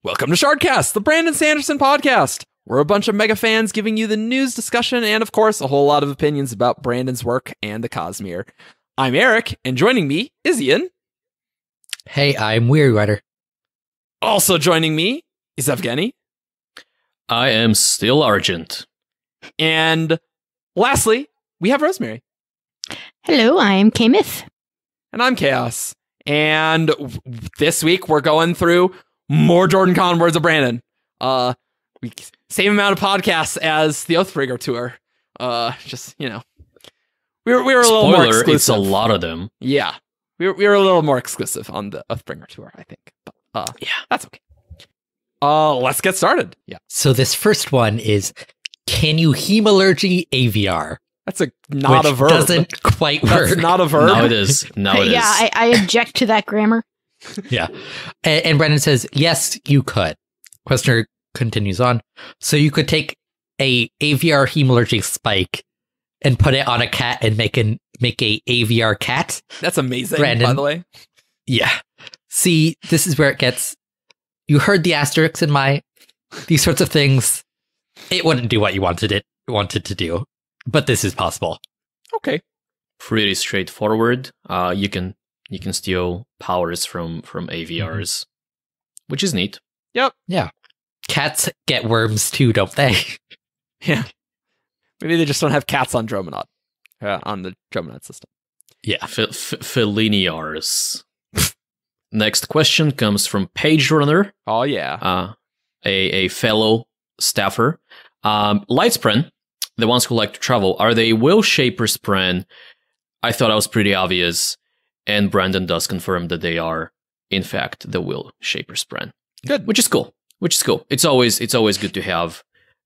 Welcome to Shardcast, the Brandon Sanderson podcast. We're a bunch of mega fans giving you the news, discussion, and of course, a whole lot of opinions about Brandon's work and the Cosmere. I'm Eric, and joining me is Ian. Hey, I'm WeiryWriter. Also joining me is Evgeni. I am still Argent. And lastly, we have Rosemary. Hello, I am Kaymyth. And I'm Chaos. And this week, we're going through more JordanCon Words of Brandon. Same amount of podcasts as the Oathbringer tour. We were a little more exclusive. It's a lot of them. Yeah, we were a little more exclusive on the Oathbringer tour, I think. But yeah, that's okay. Let's get started. Yeah. So this first one is, can you hemalurgy AVR? That's not a verb. Doesn't quite work. That's not a verb. Now it is. Yeah, I object to that grammar. Yeah. And Brandon says, yes, you could. Questioner continues on. So you could take a AVR hemalurgy spike and put it on a cat and make a AVR cat. That's amazing, Brandon, by the way. Yeah. See, this is where it gets... You heard the asterisks in these sorts of things. It wouldn't do what you wanted to do. But this is possible. Okay. Pretty straightforward. You can steal powers from AVRs, which is neat. Yep. Yeah. Cats get worms too, don't they? Yeah. Maybe they just don't have cats on Dromonaut. On the Dromonaut system. Yeah. Feliniars. Next question comes from Page Runner. Oh, yeah. A fellow staffer. Lightspren, the ones who like to travel, are they will shaper spren? I thought I was pretty obvious. And Brandon does confirm that they are, in fact, the will shaper spren. Good. Which is cool. It's always good to have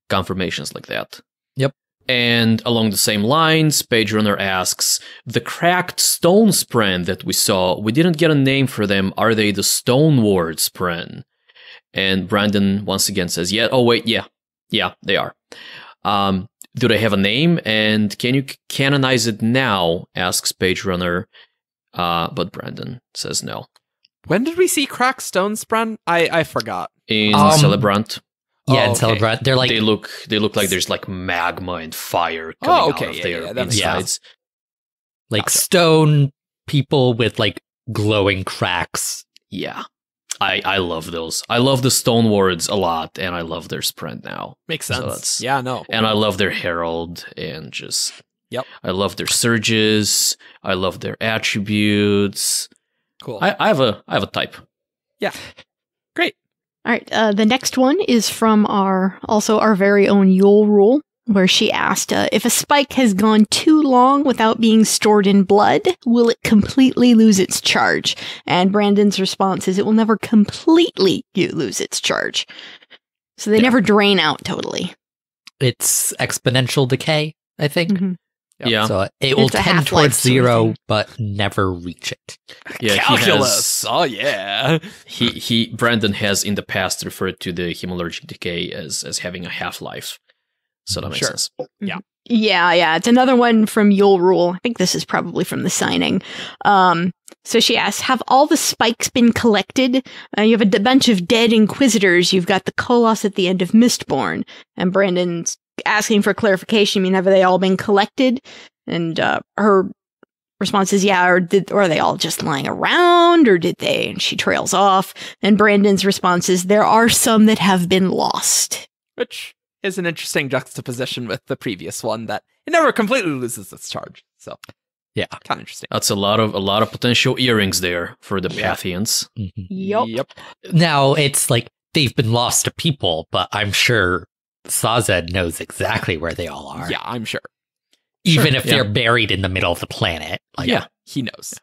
confirmations like that. Yep. And along the same lines, Page Runner asks, the cracked stone spren that we saw, we didn't get a name for them. Are they the Stone Ward spren? And Brandon once again says, yeah. Oh, wait, yeah. Yeah, they are. Do they have a name? And can you canonize it now? Asks Page Runner. But Brandon says no. When did we see cracked stone spren? I forgot. In Celebrant. Yeah, in okay. Celebrant. They're like... They look like there's like magma and fire coming out of their insides. Like Gotcha. stone people with like glowing cracks. Yeah. I love those. I love the Stone Wards a lot, and I love their sprint now. Makes So sense. Yeah, no. And I love their Herald, and just... Yep. I love their surges. I love their attributes. Cool. I have a type. Yeah. Great. All right, the next one is from our very own Yule Rule, where she asked, if a spike has gone too long without being stored in blood, will it completely lose its charge? And Brandon's response is it will never completely lose its charge. So they never drain out totally. It's exponential decay, I think. Mm-hmm. Yep. Yeah. So it will It's a tend half-life towards sort of zero, thing. but never reach it. Yeah, Calculus. Oh, yeah. Brandon has in the past referred to the hemalurgic decay as having a half-life. So that makes Sure. sense. Yeah. Yeah. It's another one from Yule Rule. I think this is probably from the signing. So she asks, have all the spikes been collected? You have a bunch of dead Inquisitors. You've got the Colossus at the end of Mistborn. And Brandon's asking for clarification. I mean, have they all been collected? And her response is, yeah, or are they all just lying around, or did they? And she trails off. And Brandon's response is, there are some that have been lost. Which is an interesting juxtaposition with the previous one, that it never completely loses its charge. So, yeah, kind of interesting. That's a lot of potential earrings there for the Pathians. Mhm. Yup. Now, it's like they've been lost to people, but I'm sure Sazed knows exactly where they all are. Yeah, I'm sure. Even Sure. if they're buried in the middle of the planet. Like, Yeah, he knows.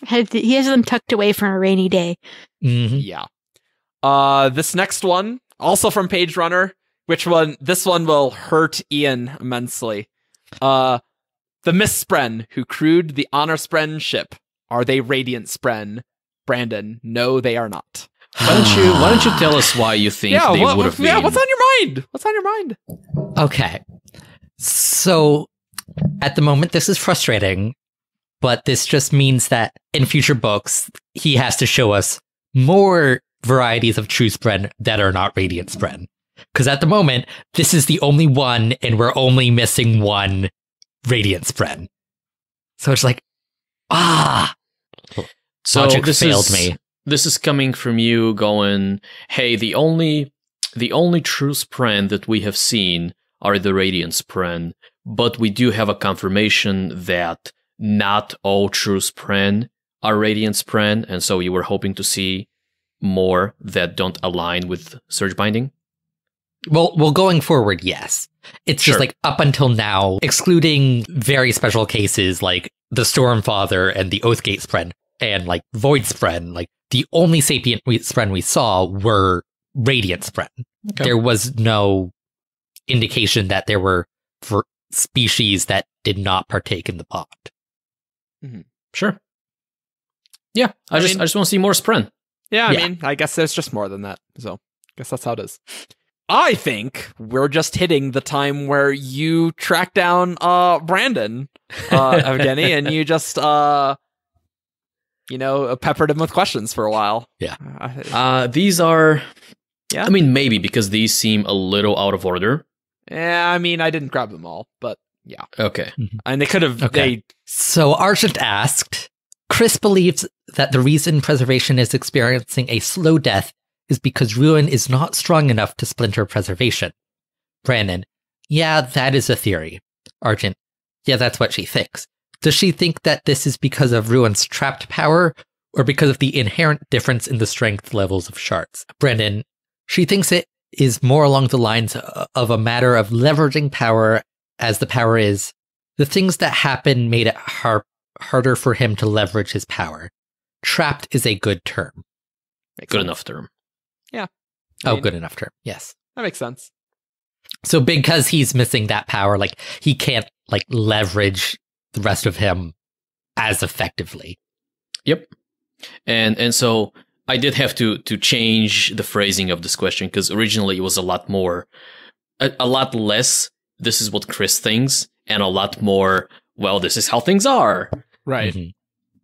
He has them tucked away for a rainy day. mhm. Yeah. This next one, also from Page Runner. Which one? This one will hurt Ian immensely. The Mist Spren who crewed the Honor Spren ship. Are they Radiant Spren? Brandon, no, they are not. Why don't you tell us why you think they would have been? Yeah, what's on your mind? What's on your mind? Okay. So, at the moment, this is frustrating, but this just means that in future books, he has to show us more varieties of true Spren that are not Radiant Spren. Because at the moment, this is the only one, and we're only missing one Radiant Spren. So it's like, So logic this failed me. This is coming from you going, hey, the only true Spren that we have seen are the Radiant Spren, but we do have a confirmation that not all true Spren are Radiant Spren, and so you were hoping to see more that don't align with Surge Binding? Well, going forward, yes. It's just Sure. like up until now, excluding very special cases like the Stormfather and the Oathgate Spren and like Void Spren, like the only sapient Spren we saw were Radiant Spren. Okay. There was no indication that there were species that did not partake in the bond. Sure. Yeah, I just want to see more Spren. Yeah, I Yeah. mean, I guess there's just more than that. So, I guess that's how it is. I think we're just hitting the time where you track down Brandon, Evgeni, and you just peppered him with questions for a while. Yeah. These are, Yeah. I mean, maybe because these seem a little out of order. Yeah, I mean, I didn't grab them all, but yeah. Okay. And they could have, Okay. So Argent asked, Chris believes that the reason preservation is experiencing a slow death is because ruin is not strong enough to splinter preservation. Brandon, yeah, that is a theory. Argent, yeah, that's what she thinks. Does she think that this is because of ruin's trapped power, or because of the inherent difference in the strength levels of shards? Brandon, she thinks it is more along the lines of a matter of leveraging power, as the power is. The things that happened made it harder for him to leverage his power. Trapped is a good term. Makes Good sense. enough term. Oh, good enough term. Yes. That makes sense. So because he's missing that power, like he can't like leverage the rest of him as effectively. Yep. And so I did have to change the phrasing of this question, because originally it was a lot less, this is what Chris thinks, and a lot more, well, this is how things are. Right. Mhm.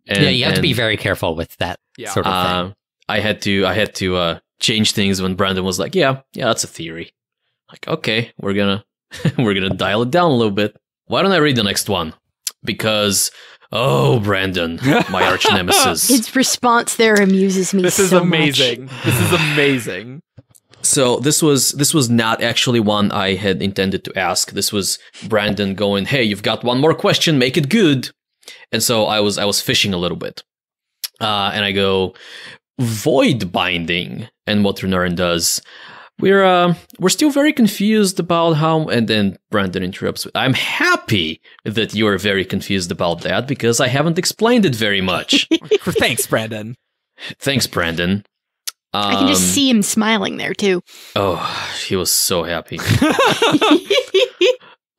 And, Yeah, you have to be very careful with that Yeah. sort of thing. I had to change things when Brandon was like, yeah, that's a theory. Like, okay, we're gonna dial it down a little bit. Why don't I read the next one? Because, Brandon, my arch nemesis. His response there amuses me. This is so amazing. much. This is amazing. So this was not actually one I had intended to ask. This was Brandon going, "Hey, you've got one more question, make it good." And so I was fishing a little bit, and I go, "Void binding," and what Renarin does. We're still very confused about how. And then Brandon interrupts. I'm happy that you are very confused about that, because I haven't explained it very much. Thanks, Brandon. Thanks, Brandon. I can just see him smiling there too. Oh, he was so happy.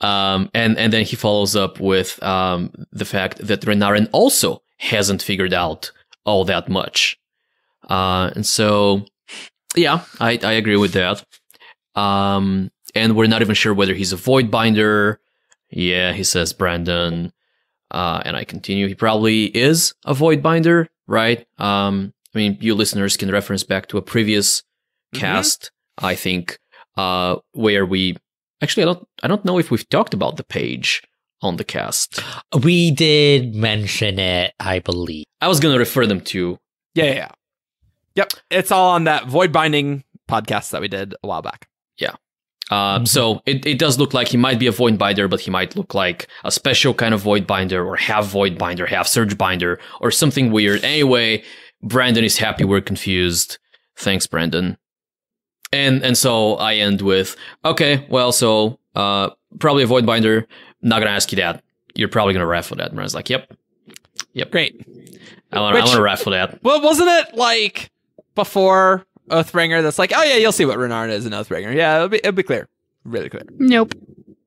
And then he follows up with the fact that Renarin also hasn't figured out all that much. And so, yeah, I agree with that. And we're not even sure whether he's a void binder. Yeah, he says Brandon. And I continue. He probably is a void binder, right? I mean, you listeners can reference back to a previous cast, I think, where we actually I don't know if we've talked about the page on the cast. We did mention it, I believe. I was going to refer them to. Yeah. Yep. It's all on that Void Binding podcast that we did a while back. Yeah. So it does look like he might be a void binder, but he might look like a special kind of void binder, or half void binder, half surge binder, or something weird. Anyway, Brandon is happy we're confused. Thanks, Brandon. And so I end with, okay, well, so probably a void binder. Not gonna ask you that. You're probably gonna raffle that. And I was like, yep. Great. I want to raffle that. Well, wasn't it like before Oathbringer that's like, oh yeah, you'll see what Renarin is in Oathbringer. Yeah, it'll be clear. Really clear. Nope.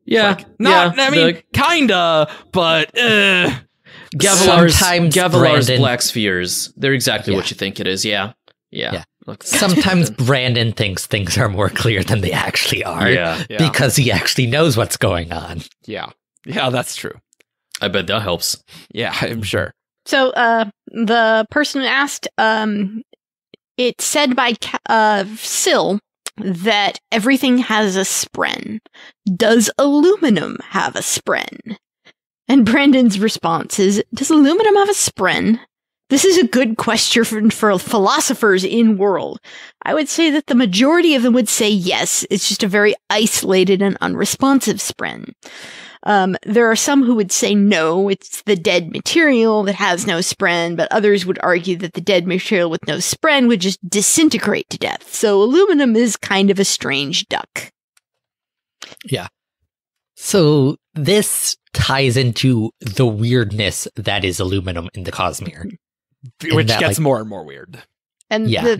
Yeah. I mean, kinda, but Gavilar's Brandon- Black Spheres. They're exactly Yeah. what you think it is. Yeah. Look, Sometimes Brandon thinks things are more clear than they actually are. Yeah. Because he actually knows what's going on. Yeah, that's true. I bet that helps. Yeah, I'm sure. So, the person who asked, It's said by Syl that everything has a spren. Does aluminum have a spren? And Brandon's response is, does aluminum have a spren? This is a good question for philosophers in world. I would say that the majority of them would say yes, it's just a very isolated and unresponsive spren. There are some who would say no, it's the dead material that has no spren, but others would argue that the dead material with no spren would just disintegrate to death. So aluminum is kind of a strange duck. Yeah. So this ties into the weirdness that is aluminum in the Cosmere. Which gets more and more weird. And Yeah.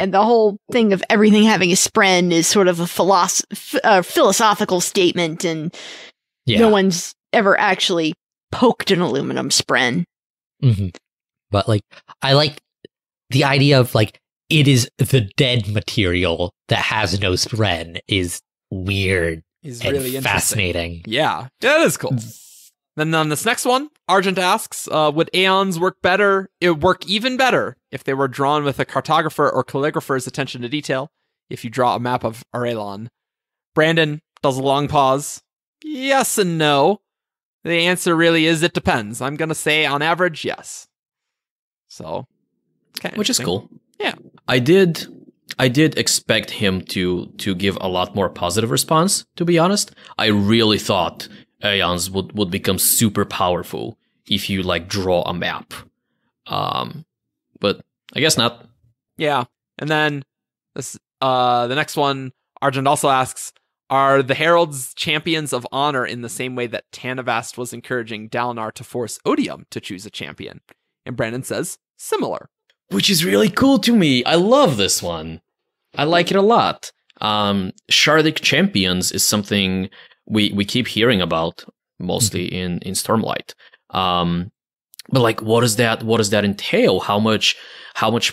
the whole thing of everything having a spren is sort of a philosophical statement, and no one's ever actually poked an aluminum spren. Mm-hmm. But like, I like the idea of like, it is the dead material that has no spren is weird Is and really interesting. fascinating. Yeah, that is cool. Then on this next one, Argent asks, would aeons work better? It would work even better if they were drawn with a cartographer or calligrapher's attention to detail. If you draw a map of Arelon. Brandon does a long pause. Yes and no. The answer really is it depends. I'm going to say on average, yes. So, Which is cool. Yeah. I did expect him to give a lot more positive response, to be honest. I really thought aeons would become super powerful if you like draw a map. But I guess not. Yeah. And then this the next one, Argent also asks, are the Heralds champions of honor in the same way that Tanavast was encouraging Dalinar to force Odium to choose a champion? And Brandon says, similar. Which is really cool to me. I love this one. I like it a lot. Shardic champions is something we keep hearing about, mostly in Stormlight. But like, what does that entail? How much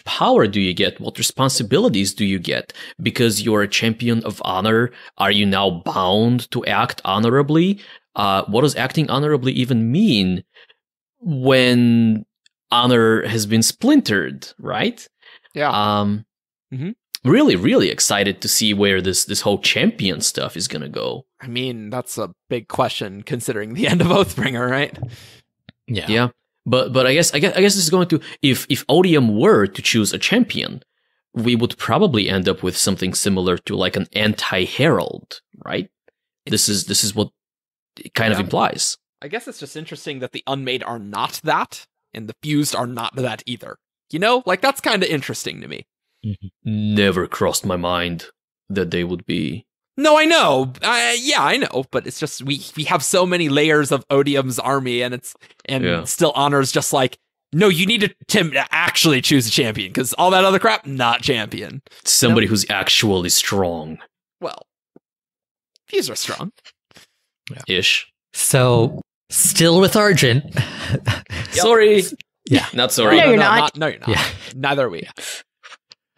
power do you get? What responsibilities do you get? Because you're a champion of honor, are you now bound to act honorably? What does acting honorably even mean when honor has been splintered, right? Yeah. Really, really excited to see where this whole champion stuff is gonna go. I mean, that's a big question considering the end of Oathbringer, right? Yeah. But I guess this is going to, if Odium were to choose a champion, we would probably end up with something similar to like an anti-herald, right? This is what it kind of implies. I guess it's just interesting that the unmade are not that, and the fused are not that either. You know, like that's kind of interesting to me. Never crossed my mind that they would be. No, I know. Yeah, I know. But it's just we have so many layers of Odium's army, and still Honor's just like, no, you need to actually choose a champion because all that other crap, not champion. Somebody who's actually strong. Well, fused are strong. Ish. So still with Argent. Sorry. Yeah. Not sorry. No, you're not. No, you're not. Yeah. Neither are we.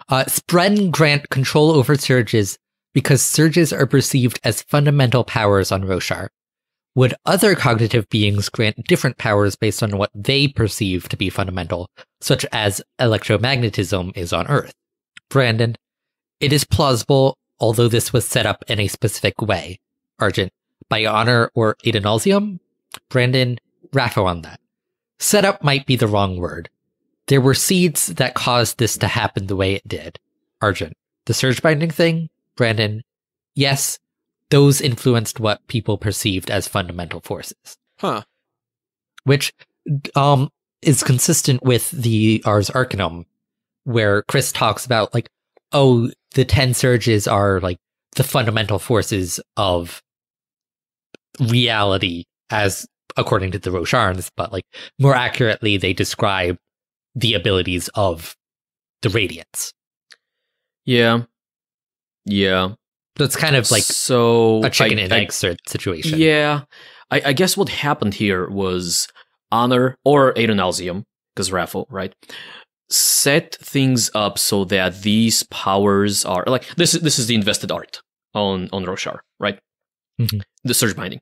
Spren grant control over surges because surges are perceived as fundamental powers on Roshar. Would other cognitive beings grant different powers based on what they perceive to be fundamental, such as electromagnetism is on Earth? Brandon, it is plausible, although this was set up in a specific way. Argent, by honor or Adenalsium? Brandon, Raffo on that. Set up might be the wrong word. There were seeds that caused this to happen the way it did. Argent, the surge binding thing? Brandon, yes, those influenced what people perceived as fundamental forces. Huh. Which is consistent with the Ars Arcanum, where Chris talks about, like, oh, the 10 surges are, like, the fundamental forces of reality, as according to the Rosharns, but, like, more accurately, they describe the abilities of the Radiants. Yeah. So it's kind of like a chicken and egg situation. Yeah. I guess what happened here was Honor, or Adenalsium, because Raffle, right, set things up so that these powers are, like, this is the invested art on Roshar, right? Mm-hmm. The surge binding.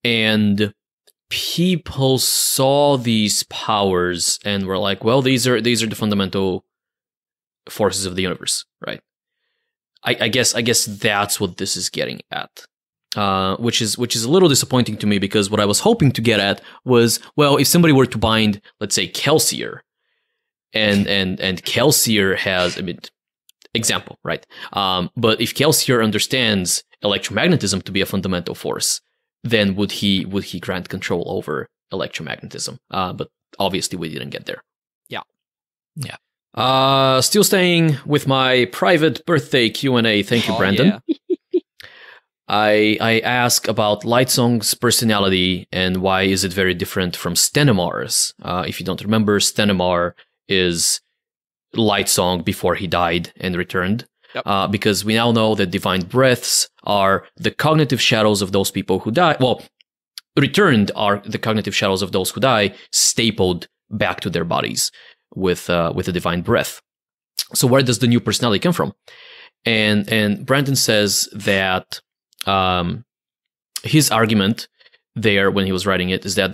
And people saw these powers and were like, well, these are the fundamental forces of the universe, right? I guess that's what this is getting at. Which is a little disappointing to me, because what I was hoping to get at was, well, if somebody were to bind, let's say, Kelsier, and Kelsier has, I mean, example, right? But if Kelsier understands electromagnetism to be a fundamental force, then would he grant control over electromagnetism? But obviously we didn't get there. Yeah. Still staying with my private birthday Q&A. Thank you, Brandon. Yeah. I ask about Lightsong's personality and why is it very different from Stenemar's. If you don't remember, Stenemar is Lightsong before he died and returned. Yep. Because we now know that divine breaths are the cognitive shadows of those people who die. Well, returned are the cognitive shadows of those who die, stapled back to their bodies with a divine breath. So where does the new personality come from? And Brandon says that his argument there when he was writing it is that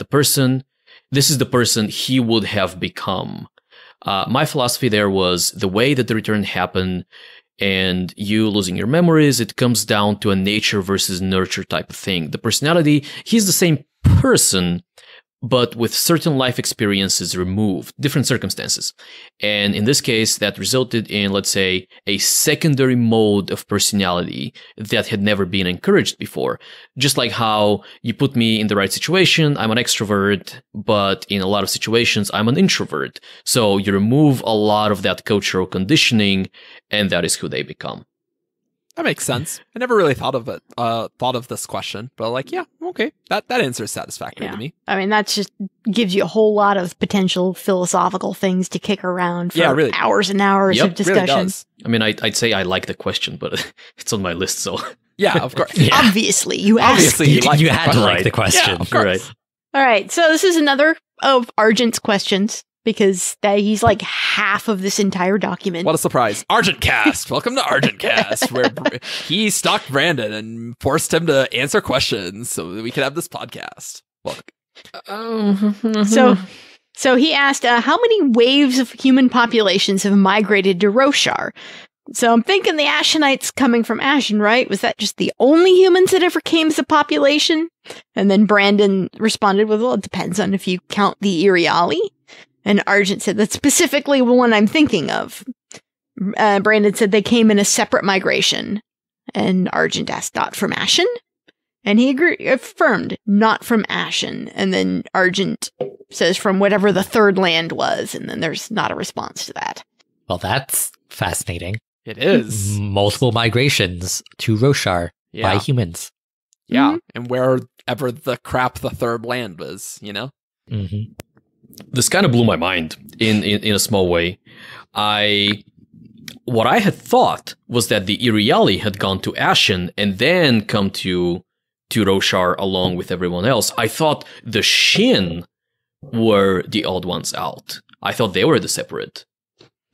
this is the person he would have become. My philosophy there was the way that the return happened and you losing your memories, it comes down to a nature versus nurture type of thing. The personality, he's the same person, but with certain life experiences removed, different circumstances. And in this case, that resulted in, let's say, a secondary mode of personality that had never been encouraged before. Just like how you put me in the right situation, I'm an extrovert, but in a lot of situations, I'm an introvert. So you remove a lot of that cultural conditioning, and that is who they become. That makes sense. I never really thought of this question, but like, yeah, okay. That answer is satisfactory to me. I mean, that just gives you a whole lot of potential philosophical things to kick around for really. hours and hours of discussion. Really does. I mean, I'd say I like the question, but it's on my list, so... Yeah, of course. Yeah. Obviously, you asked. Obviously, You had to like the question. Yeah, of course. Right. All right, so this is another of Argent's questions, because he's like half of this entire document. What a surprise. ArgentCast. Welcome to ArgentCast, where he stalked Brandon and forced him to answer questions so that we could have this podcast. Welcome. So he asked, how many waves of human populations have migrated to Roshar? So I'm thinking the Ashenites coming from Ashen, right? Was that just the only humans that ever came as a population? And then Brandon responded with, well, it depends on if you count the Iriali. And Argent said, that's specifically the one I'm thinking of. Brandon said they came in a separate migration. And Argent asked, not from Ashen? And he affirmed, not from Ashen. And then Argent says, from whatever the third land was. And then there's not a response to that. Well, that's fascinating. It is. Multiple migrations to Roshar by humans. Yeah, Mm-hmm. and wherever the crap the third land was, you know? Mm-hmm. This kind of blew my mind in a small way. What I had thought was that the Iriali had gone to Ashen and then come to Roshar along with everyone else. I thought the Shin were the odd ones out. I thought they were the separate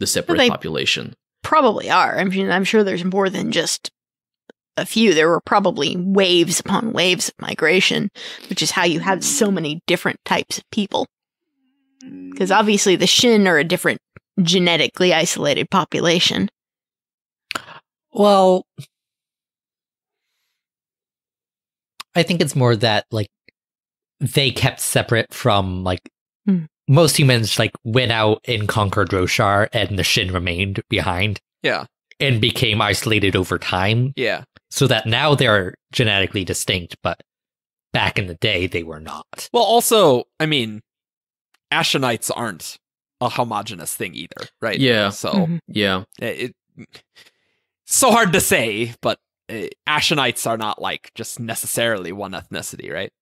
population. Probably are. I mean, I'm sure there's more than just a few. There were probably waves upon waves of migration, which is how you have so many different types of people. Because obviously the Shin are a different genetically isolated population. Well, I think it's more that, like, they kept separate from, like, most humans, like, went out and conquered Roshar, and the Shin remained behind. Yeah. And became isolated over time. Yeah. So that now they're genetically distinct, but back in the day, they were not. Well, also, I mean, Ashenites aren't a homogenous thing either, right? Yeah. So, Yeah. It's so hard to say, but Ashenites are not, like, just necessarily one ethnicity, right?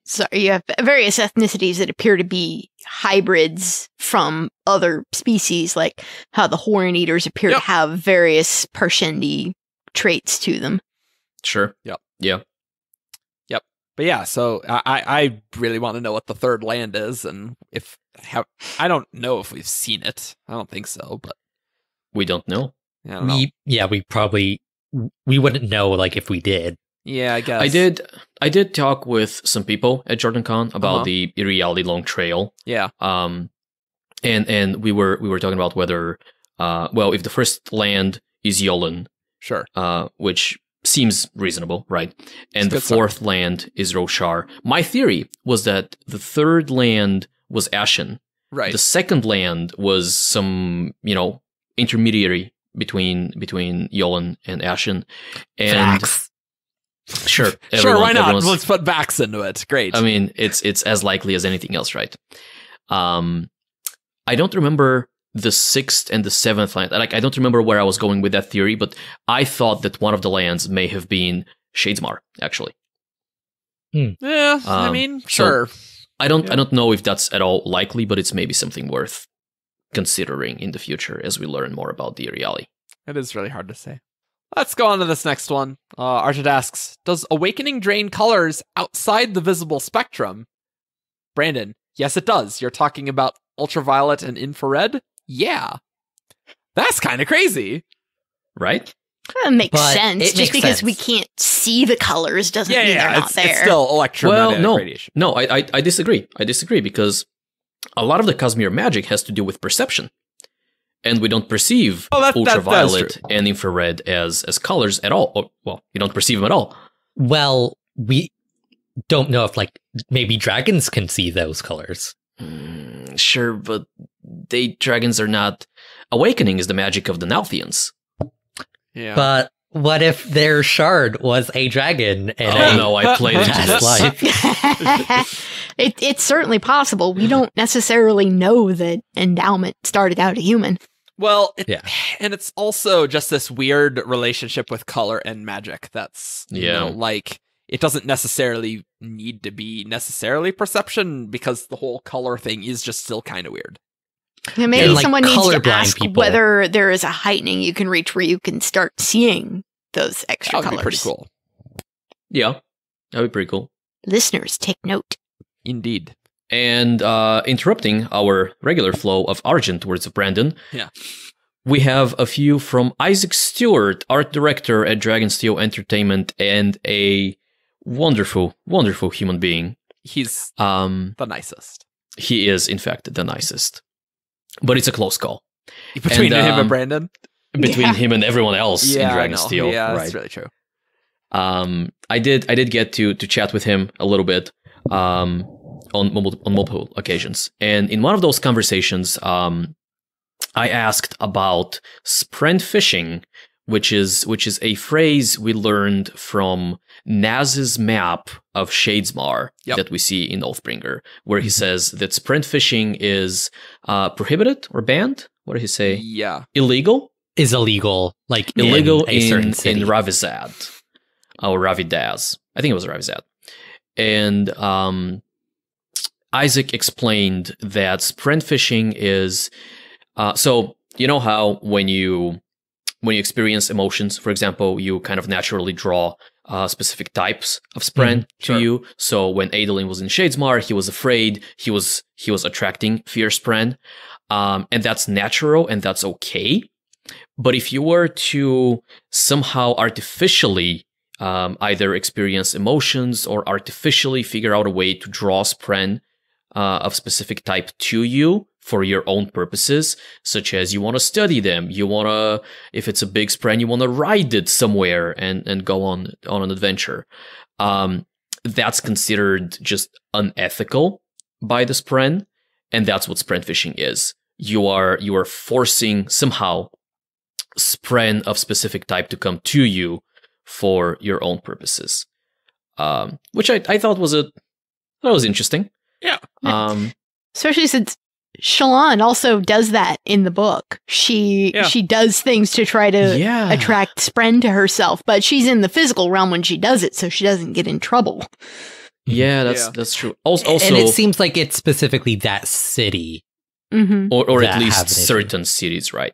So you have various ethnicities that appear to be hybrids from other species, like how the Horn Eaters appear to have various Parshendi traits to them. Sure. Yep. Yeah. Yep. But yeah, so I really want to know what the third land is, and I don't know if we've seen it. I don't think so, but We don't know. I don't know. We wouldn't know, like, if we did. Yeah, I guess. I did talk with some people at JordanCon about the Iriali Long Trail. Yeah. And we were talking about whether well, if the first land is Yolen, Sure. which seems reasonable, right? And the It's a good fourth land is Roshar. My theory was that the third land was Ashen. Right. The second land was some, intermediary between Yolen and Ashen. And Facts. sure, Sure, why not? everyone's- Let's put Vax into it. Great. I mean, it's as likely as anything else, right? I don't remember the sixth and the seventh land. Like, I don't remember where I was going with that theory, but I thought that one of the lands may have been Shadesmar, actually. Yeah, I mean, sure. I don't know if that's at all likely, but it's maybe something worth considering in the future as we learn more about the Iriali. It is really hard to say. Let's go on to this next one. Argent asks, does awakening drain colors outside the visible spectrum? Brandon, yes, it does. You're talking about ultraviolet and infrared? Yeah. That's kind of crazy. Right? That makes But sense. it Just makes because sense. we can't see the colors doesn't mean they're not it's there. still electromagnetic Well, radiation. No, I disagree. I disagree because a lot of the Cosmere magic has to do with perception. And we don't perceive that's ultraviolet true. and infrared as colors at all. Or, well, you don't perceive them at all. Well, we don't know if, maybe dragons can see those colors. Sure, but dragons are not. Awakening is the magic of the Nalthians. Yeah. But what if their shard was a dragon? And Oh no, I played into past this. life? It's certainly possible. We don't necessarily know that endowment started out a human. Well, Yeah. and it's also just this weird relationship with color and magic that's, Yeah. it doesn't necessarily need to be necessarily perception because the whole color thing is just still kind of weird. And maybe And, someone needs to colorblind ask people. whether there is a heightening you can reach where you can start seeing those extra That would colors. be pretty cool. Yeah, that'd be pretty cool. Listeners, take note. Indeed. And interrupting our regular flow of Argent words of Brandon, Yeah. we have a few from Isaac Stewart, art director at Dragonsteel Entertainment, and a wonderful, wonderful human being. He's Um, the nicest. he is, in fact, the nicest. But it's a close call Between And, him and Brandon. between Yeah. him and everyone else in I know. Dragonsteel. Yeah, right? that's really true. I did get to chat with him a little bit on multiple occasions, and in one of those conversations, I asked about sprint fishing, which is a phrase we learned from Naz's map of Shadesmar that we see in Oathbringer, where he says that sprint fishing prohibited or banned. What did he say? Yeah. Illegal. Is illegal, Illegal in a certain in city. Ravizad. Or Ravidaz. I think it was Ravizad. And Isaac explained that sprint fishing is so you know how when you experience emotions, for example, you kind of naturally draw specific types of spren to sure. you. So when Adolin was in Shadesmar, he was afraid, he was attracting fear spren. And that's natural and that's okay. But if you were to somehow artificially either experience emotions or artificially figure out a way to draw spren of specific type to you for your own purposes, such as you want to study them, you want to, if it's a big spren, you want to ride it somewhere and go on an adventure. That's considered just unethical by the spren, and that's what spren fishing is. You are forcing somehow spren of specific type to come to you for your own purposes, which I thought was interesting. Yeah. Especially since Shallan also does that in the book. She does things to try to attract spren to herself, but she's in the physical realm when she does it, so she doesn't get in trouble. Yeah, that's true. Also, and it seems like it's specifically that city. Mm-hmm. or that at least have an issue. certain cities, right?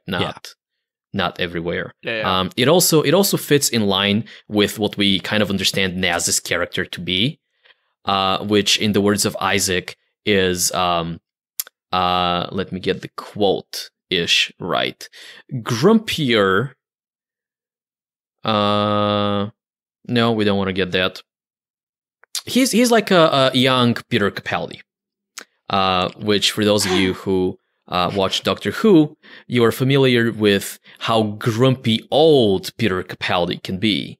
Not everywhere. Yeah. It also fits in line with what we kind of understand Naz's character to be, which, in the words of Isaac, is let me get the quote ish right. Grumpier. No, we don't want to get that. He's like a young Peter Capaldi. Which, for those of you who watched Doctor Who, you are familiar with how grumpy old Peter Capaldi can be.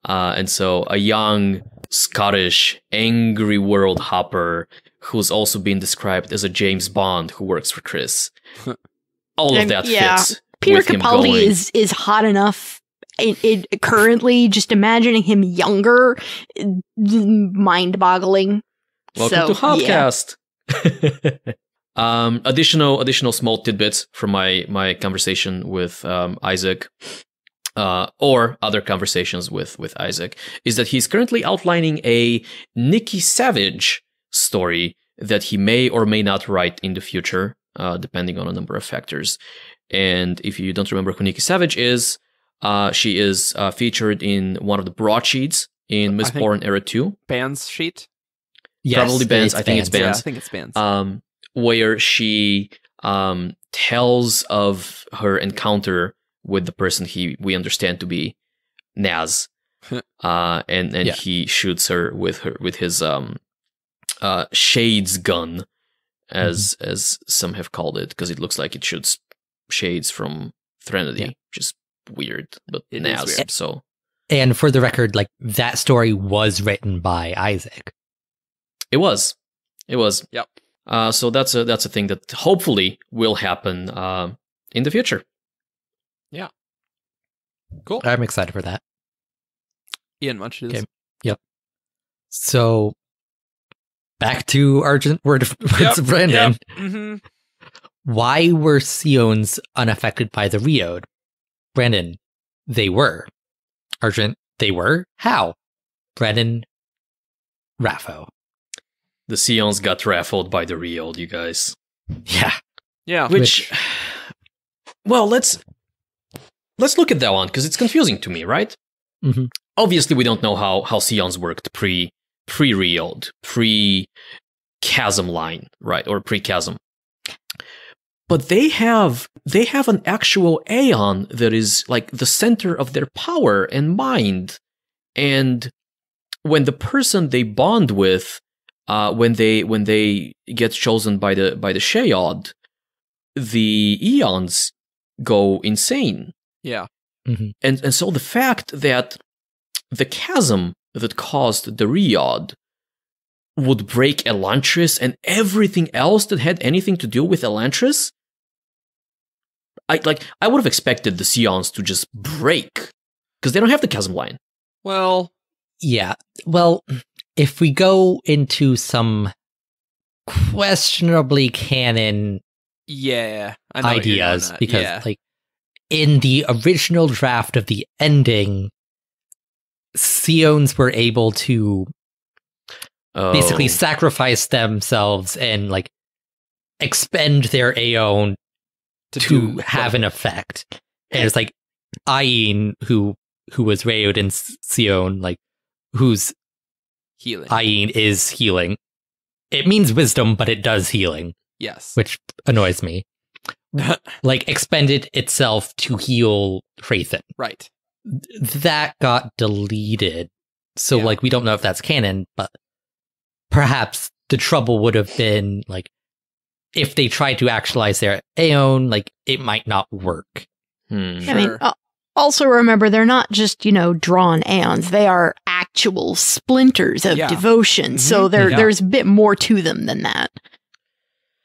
And so a young, Scottish, angry world hopper who's also been described as a James Bond who works for Chris. All of that fits. Peter with him Capaldi going. is hot enough. Currently, just imagining him younger, mind-boggling. Welcome to Shardcast. Additional small tidbits from my conversation with Isaac, or other conversations with Isaac, is that he's currently outlining a Nikki Savage story that he may or may not write in the future, depending on a number of factors. And if you don't remember who Nikki Savage is, she is featured in one of the broadsheets in Mistborn Era 2. Bands sheet? Yes, Probably Bands. I think it's Bands. Yeah, I think it's Bands. Where she tells of her encounter with the person we understand to be Naz, and he shoots her with his shades gun, as some have called it, because it looks like it shoots shades from Threnody, which is weird, but it Naz. Weird. So, and for the record, like that story was written by Isaac. It was. Yep. So that's a thing that hopefully will happen in the future. Yeah. Cool. I'm excited for that. Ian, why don't you do this? Yep. So back to Argent words of Brandon. Yep. Mm-hmm. Why were Seons unaffected by the Reod? Brandon, they were. Argent, they were. How? Brandon, Raffo. The Seons got raffled by the Reod, you guys. Yeah. Which well, let's look at that one, because it's confusing to me, right? Mm-hmm. Obviously, we don't know how Seons worked pre-Reod, pre-Chasm line, right, or pre-Chasm. But they have an actual Aeon that is like the center of their power and mind, and when the person they bond with, when they get chosen by the Shayod, the Eons go insane. Yeah. Mm-hmm. And so the fact that the chasm that caused the Reod would break Elantris and everything else that had anything to do with Elantris, I would have expected the Seons to just break, because they don't have the chasm line. Well, yeah. Well, if we go into some questionably canon ideas, because like in the original draft of the ending, Seons were able to basically sacrifice themselves and like expend their Aeon to have an effect. And it's like Ayin, who was Reod and Seon, like whose healing. Ayin is healing. It means wisdom, but it does healing. Yes. Which annoys me. Like, expended itself to heal Hrathen. Right. That got deleted. So, like, we don't know if that's canon, but perhaps the trouble would have been, like, if they tried to actualize their Aeon, like, it might not work. I mean, also remember, they're not just, drawn Aeons. They are actual splinters of devotion. Mm-hmm. So there's a bit more to them than that.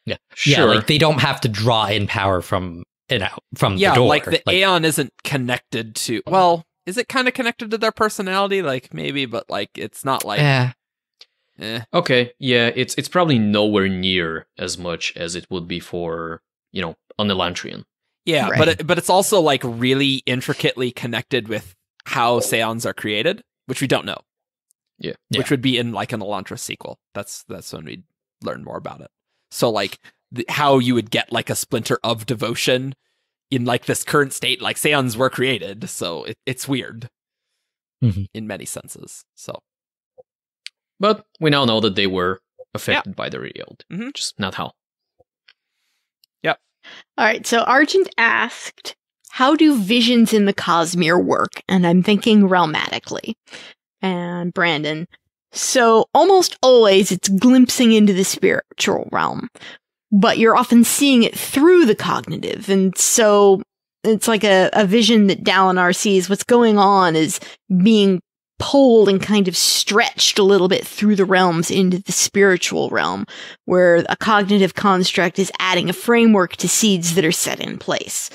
Yeah, sure. Yeah, like they don't have to draw in power from the door. Yeah, like the Aeon isn't connected to. Well, is it kind of connected to their personality? Like maybe, but like it's not like. Okay, yeah, it's probably nowhere near as much as it would be for an Elantrian. Yeah, right. but it's also like really intricately connected with how Seons are created, which we don't know. Yeah, which would be in like an Elantris sequel. That's when we learn more about it. So like how you would get like a splinter of devotion in like this current state, like Seons were created. So it's weird in many senses. So, but we now know that they were affected by the Reod, just not how. Yep. All right. So Argent asked, "How do visions in the Cosmere work?" And I'm thinking realmatically. And Brandon, so almost always it's glimpsing into the spiritual realm. but you're often seeing it through the cognitive. And so it's like a vision that Dalinar sees. What's going on is being pulled and kind of stretched a little bit through the realms into the spiritual realm, where a cognitive construct is adding a framework to seeds that are set in place.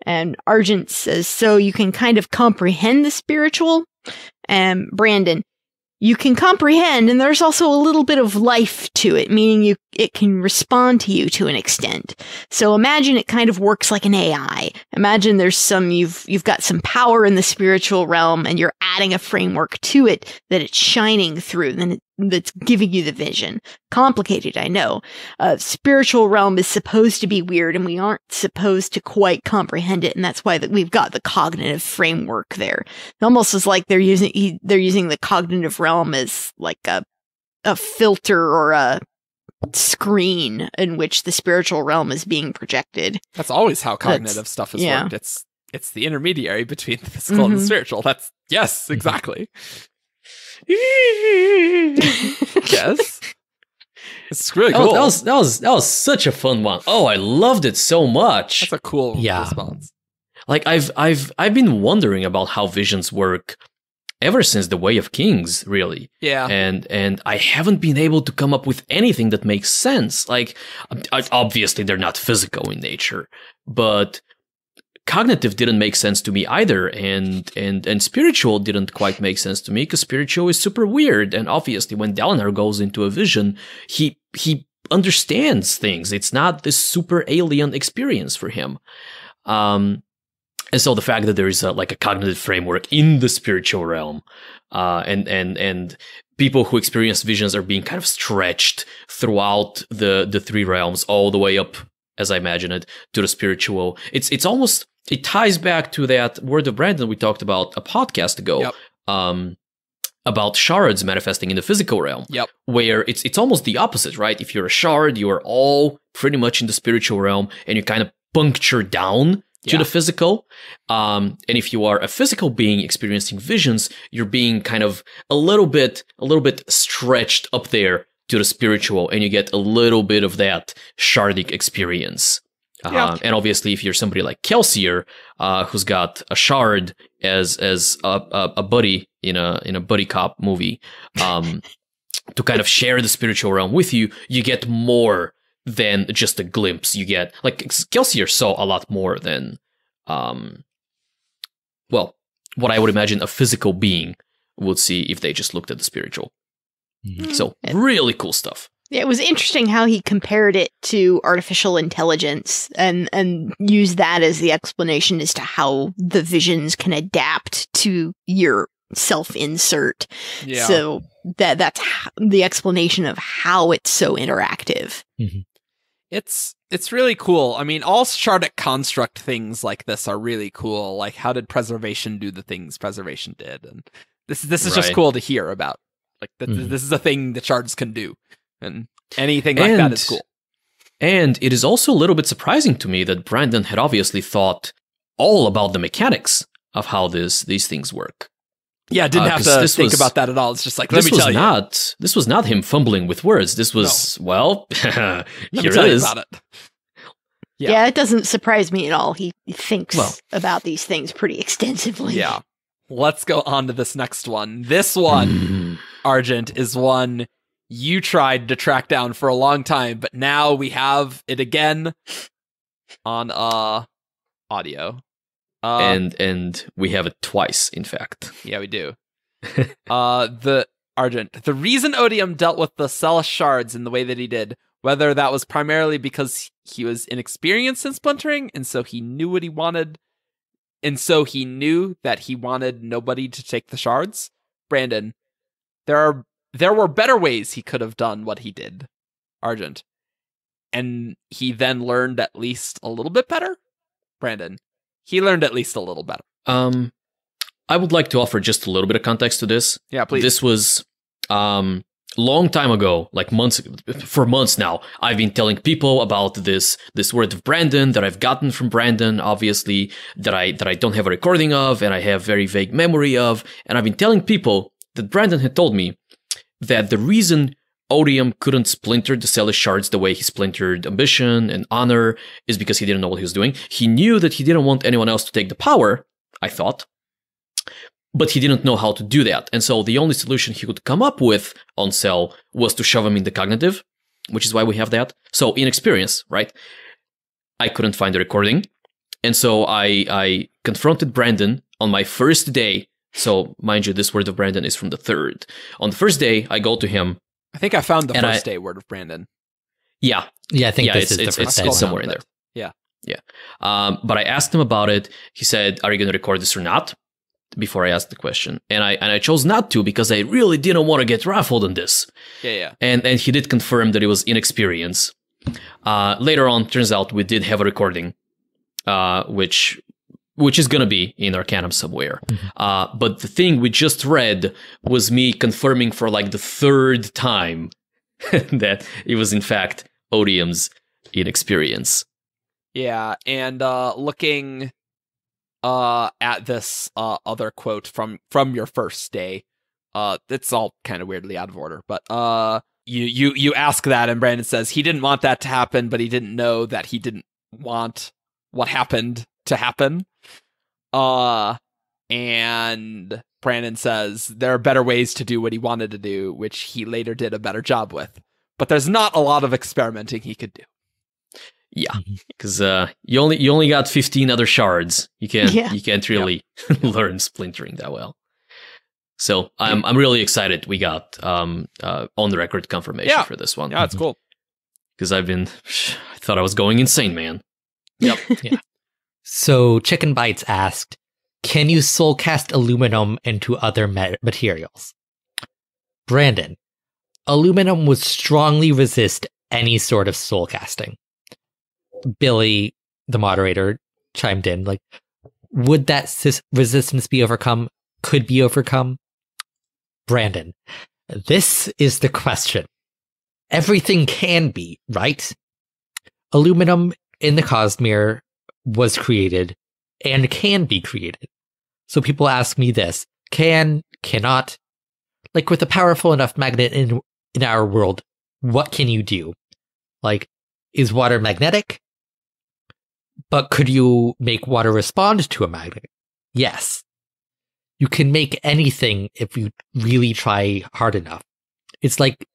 And Argent says, so you can kind of comprehend the spiritual. And Brandon, you can comprehend, and there's also a little bit of life to it, meaning it can respond to you to an extent. So imagine it kind of works like an AI. Imagine you've got some power in the spiritual realm, and you're adding a framework to it that it's shining through, and that's giving you the vision. Complicated, I know. Spiritual realm is supposed to be weird, and we aren't supposed to quite comprehend it, and that's why we've got the cognitive framework there. It almost is like they're using the cognitive realm as like a filter or a screen in which the spiritual realm is being projected. That's always how cognitive stuff has worked. It's the intermediary between the physical and the spiritual. Yes, exactly. Yes. It's really cool. That was such a fun one. Oh, I loved it so much. That's a cool response. Like I've been wondering about how visions work ever since the Way of Kings, really. Yeah. And I haven't been able to come up with anything that makes sense. Like, obviously they're not physical in nature, but cognitive didn't make sense to me either, and spiritual didn't quite make sense to me, because spiritual is super weird, and obviously when Dalinar goes into a vision, he understands things. It's not this super alien experience for him. And so the fact that there is a cognitive framework in the spiritual realm, and people who experience visions are being kind of stretched throughout the three realms, all the way up, as I imagine it, to the spiritual. It's almost, it ties back to that Word of Brandon we talked about a podcast ago, about shards manifesting in the physical realm, where it's almost the opposite, right? If you're a shard, you are all pretty much in the spiritual realm, and you kind of puncture down to the physical. And if you are a physical being experiencing visions, you're being kind of a little bit stretched up there to the spiritual, and you get a little bit of that shardic experience. And obviously, if you're somebody like Kelsier, who's got a shard as a buddy in a buddy cop movie, to kind of share the spiritual realm with you, you get more than just a glimpse. You get, like, Kelsier saw a lot more than, what I would imagine a physical being would see if they just looked at the spiritual. So really cool stuff. Yeah, it was interesting how he compared it to artificial intelligence and used that as the explanation as to how the visions can adapt to your self-insert. Yeah. So that's the explanation of how it's so interactive. Mm-hmm. It's really cool. I mean, all Shardic construct things like this are really cool. Like, how did preservation do the things preservation did? And this is just cool to hear about. Like, this is a thing that shards can do. And anything like that is cool. And it is also a little bit surprising to me that Brandon had obviously thought all about the mechanics of how these things work. Yeah, didn't have to think about that at all. It's just like, let me tell you. This was not him fumbling with words. This was, here it is. About it. Yeah, it doesn't surprise me at all. He thinks about these things pretty extensively. Yeah. Let's go on to this next one. This one, Argent, is one you tried to track down for a long time, but now we have it again on audio. And we have it twice, in fact. Yeah, we do. The Argent. The reason Odium dealt with the Celes shards in the way that he did, whether that was primarily because he was inexperienced in splintering, and so he knew what he wanted, and so he knew that he wanted nobody to take the shards. Brandon, there were better ways he could have done what he did, Argent. And he then learned at least a little bit better? Brandon, he learned at least a little better. I would like to offer just a little bit of context to this. Yeah, please. This was long time ago, like months now. I've been telling people about this word of Brandon that I've gotten from Brandon, obviously, that I don't have a recording of, and I have very vague memory of. And I've been telling people that Brandon had told me that the reason Odium couldn't splinter the Celis shards the way he splintered Ambition and Honor is because he didn't know what he was doing. He knew that he didn't want anyone else to take the power, I thought, but he didn't know how to do that. And so the only solution he could come up with on Cell was to shove him in the cognitive, which is why we have that. So inexperience, right? I couldn't find the recording. And so I confronted Brandon on my first day. So mind you, this word of Brandon is from the 3rd. On the first day, I go to him. I think I found the first day word of Brandon. Yeah. Yeah, I think this is the first day. It's somewhere in there. Yeah. Yeah. But I asked him about it. He said, are you going to record this or not? Before I asked the question. And I chose not to because I really didn't want to get ruffled on this. Yeah. And he did confirm that it was inexperience. Later on, turns out we did have a recording, which is going to be in Arcanum somewhere. Mm-hmm. But the thing we just read was me confirming for like the 3rd time that it was in fact Odium's inexperience. Yeah, and looking at this other quote from your first day, it's all kind of weirdly out of order, but you ask that, and Brandon says he didn't want that to happen, but he didn't know that he didn't want what happened to happen. And Brandon says there are better ways to do what he wanted to do, which he later did a better job with. But there's not a lot of experimenting he could do. Yeah, because you only got 15 other shards. You can't really learn splintering that well. So I'm really excited we got on the record confirmation for this one. Yeah, it's cool. Because I thought I was going insane, man. Yep. Yeah. So Chicken Bites asked, can you soul cast aluminum into other materials? Brandon, aluminum would strongly resist any sort of soul casting. Billy, the moderator, chimed in, like, would that resistance be overcome? Could be overcome? Brandon, this is the question. Everything can be, right? Aluminum in the Cosmere was created and can be created. So people ask me this, cannot, like with a powerful enough magnet in our world, what can you do? Like, is water magnetic? But could you make water respond to a magnet? Yes. You can make anything if you really try hard enough. It's like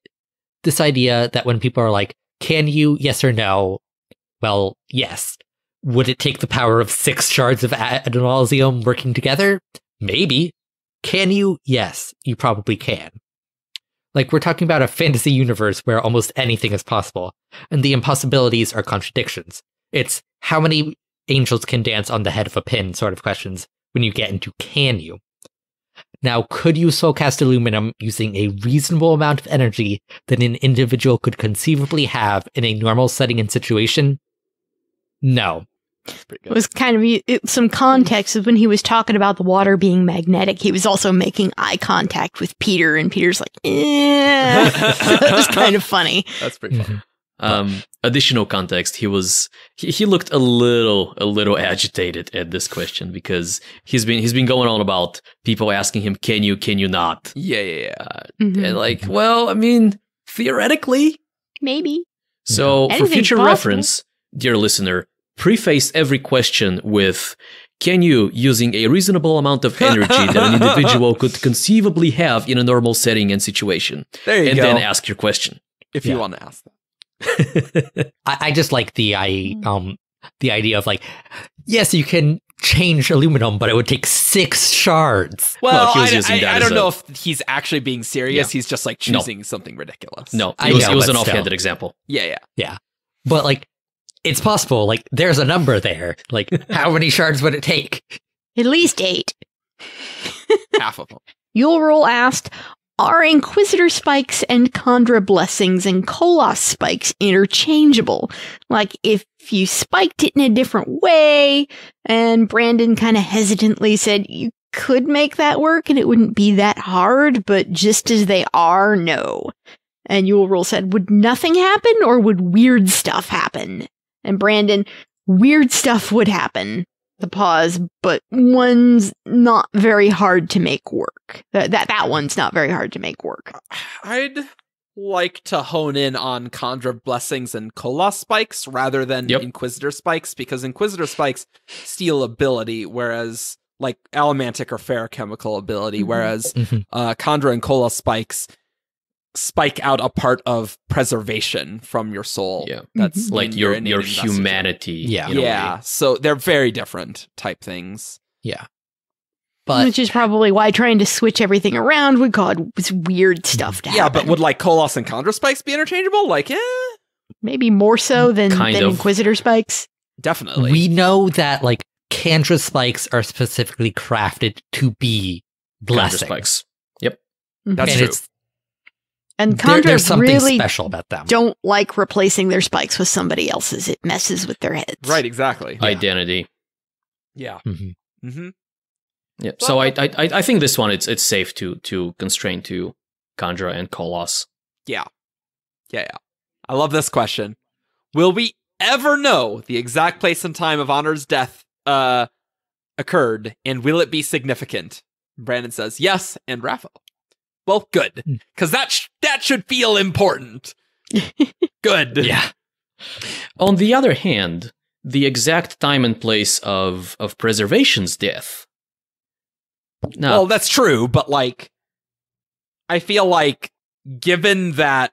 this idea that when people are like, can you, yes or no? Well, yes. Would it take the power of 6 shards of Adrenalzium working together? Maybe. Can you? Yes, you probably can. Like, we're talking about a fantasy universe where almost anything is possible, and the impossibilities are contradictions. It's how many angels can dance on the head of a pin sort of questions when you get into can you. Now, could you soulcast aluminum using a reasonable amount of energy that an individual could conceivably have in a normal setting and situation? No. It was kind of some context of when he was talking about the water being magnetic. He was also making eye contact with Peter, and Peter's like, eh. That was kind of funny. That's pretty funny. Additional context, he looked a little agitated at this question because he's been going on about people asking him, can you not? Yeah. And like, well, I mean, theoretically, maybe. So for future reference, dear listener, preface every question with, can you, using a reasonable amount of energy that an individual could conceivably have in a normal setting and situation? There you go. And then ask your question. If you want to ask that. I just like the idea of like, yes, you can change aluminum, but it would take 6 shards. Well, I don't know if he's actually being serious. Yeah. He's just like choosing something ridiculous. No, it was an offhanded example. Yeah. But like, it's possible. Like, there's a number there. Like, how many shards would it take? At least 8. Half of them. Yule Rule asked, are Inquisitor spikes and Khandra blessings and Kolos spikes interchangeable? Like, if you spiked it in a different way, and Brandon kind of hesitantly said, you could make that work and it wouldn't be that hard, but just as they are, no. And Yule Rule said, would nothing happen or would weird stuff happen? And Brandon, weird stuff would happen. The pause, but one's not very hard to make work. That one's not very hard to make work. I'd like to hone in on Kandra Blessings and Kolos spikes rather than Inquisitor spikes, because Inquisitor spikes steal ability, whereas like Allomantic or Ferrochemical ability, whereas Kandra and Kolos spikes spike out a part of preservation from your soul. Yeah, that's like your humanity. Yeah. So they're very different type things. Yeah. But which is probably why trying to switch everything around would cause weird stuff to happen. Yeah, but would like Kolos and Kandra spikes be interchangeable? Like, maybe more so than of. Inquisitor spikes. Definitely. We know that like Kandra spikes are specifically crafted to be blessings. Kandra spikes. Yep. That's and true. And there's Kandra something really special about them. don't like replacing their spikes with somebody else's. It messes with their heads. Right, exactly. Identity. Yeah. Yeah. So I think this one it's safe to constrain to Kandra and Kolos. Yeah. I love this question. Will we ever know the exact place and time of Honor's death occurred, and will it be significant? Brandon says yes, and Raphael. Well, good, because that should feel important. Good. Yeah. On the other hand, the exact time and place of Preservation's death. No. Well, that's true, but like, I feel like given that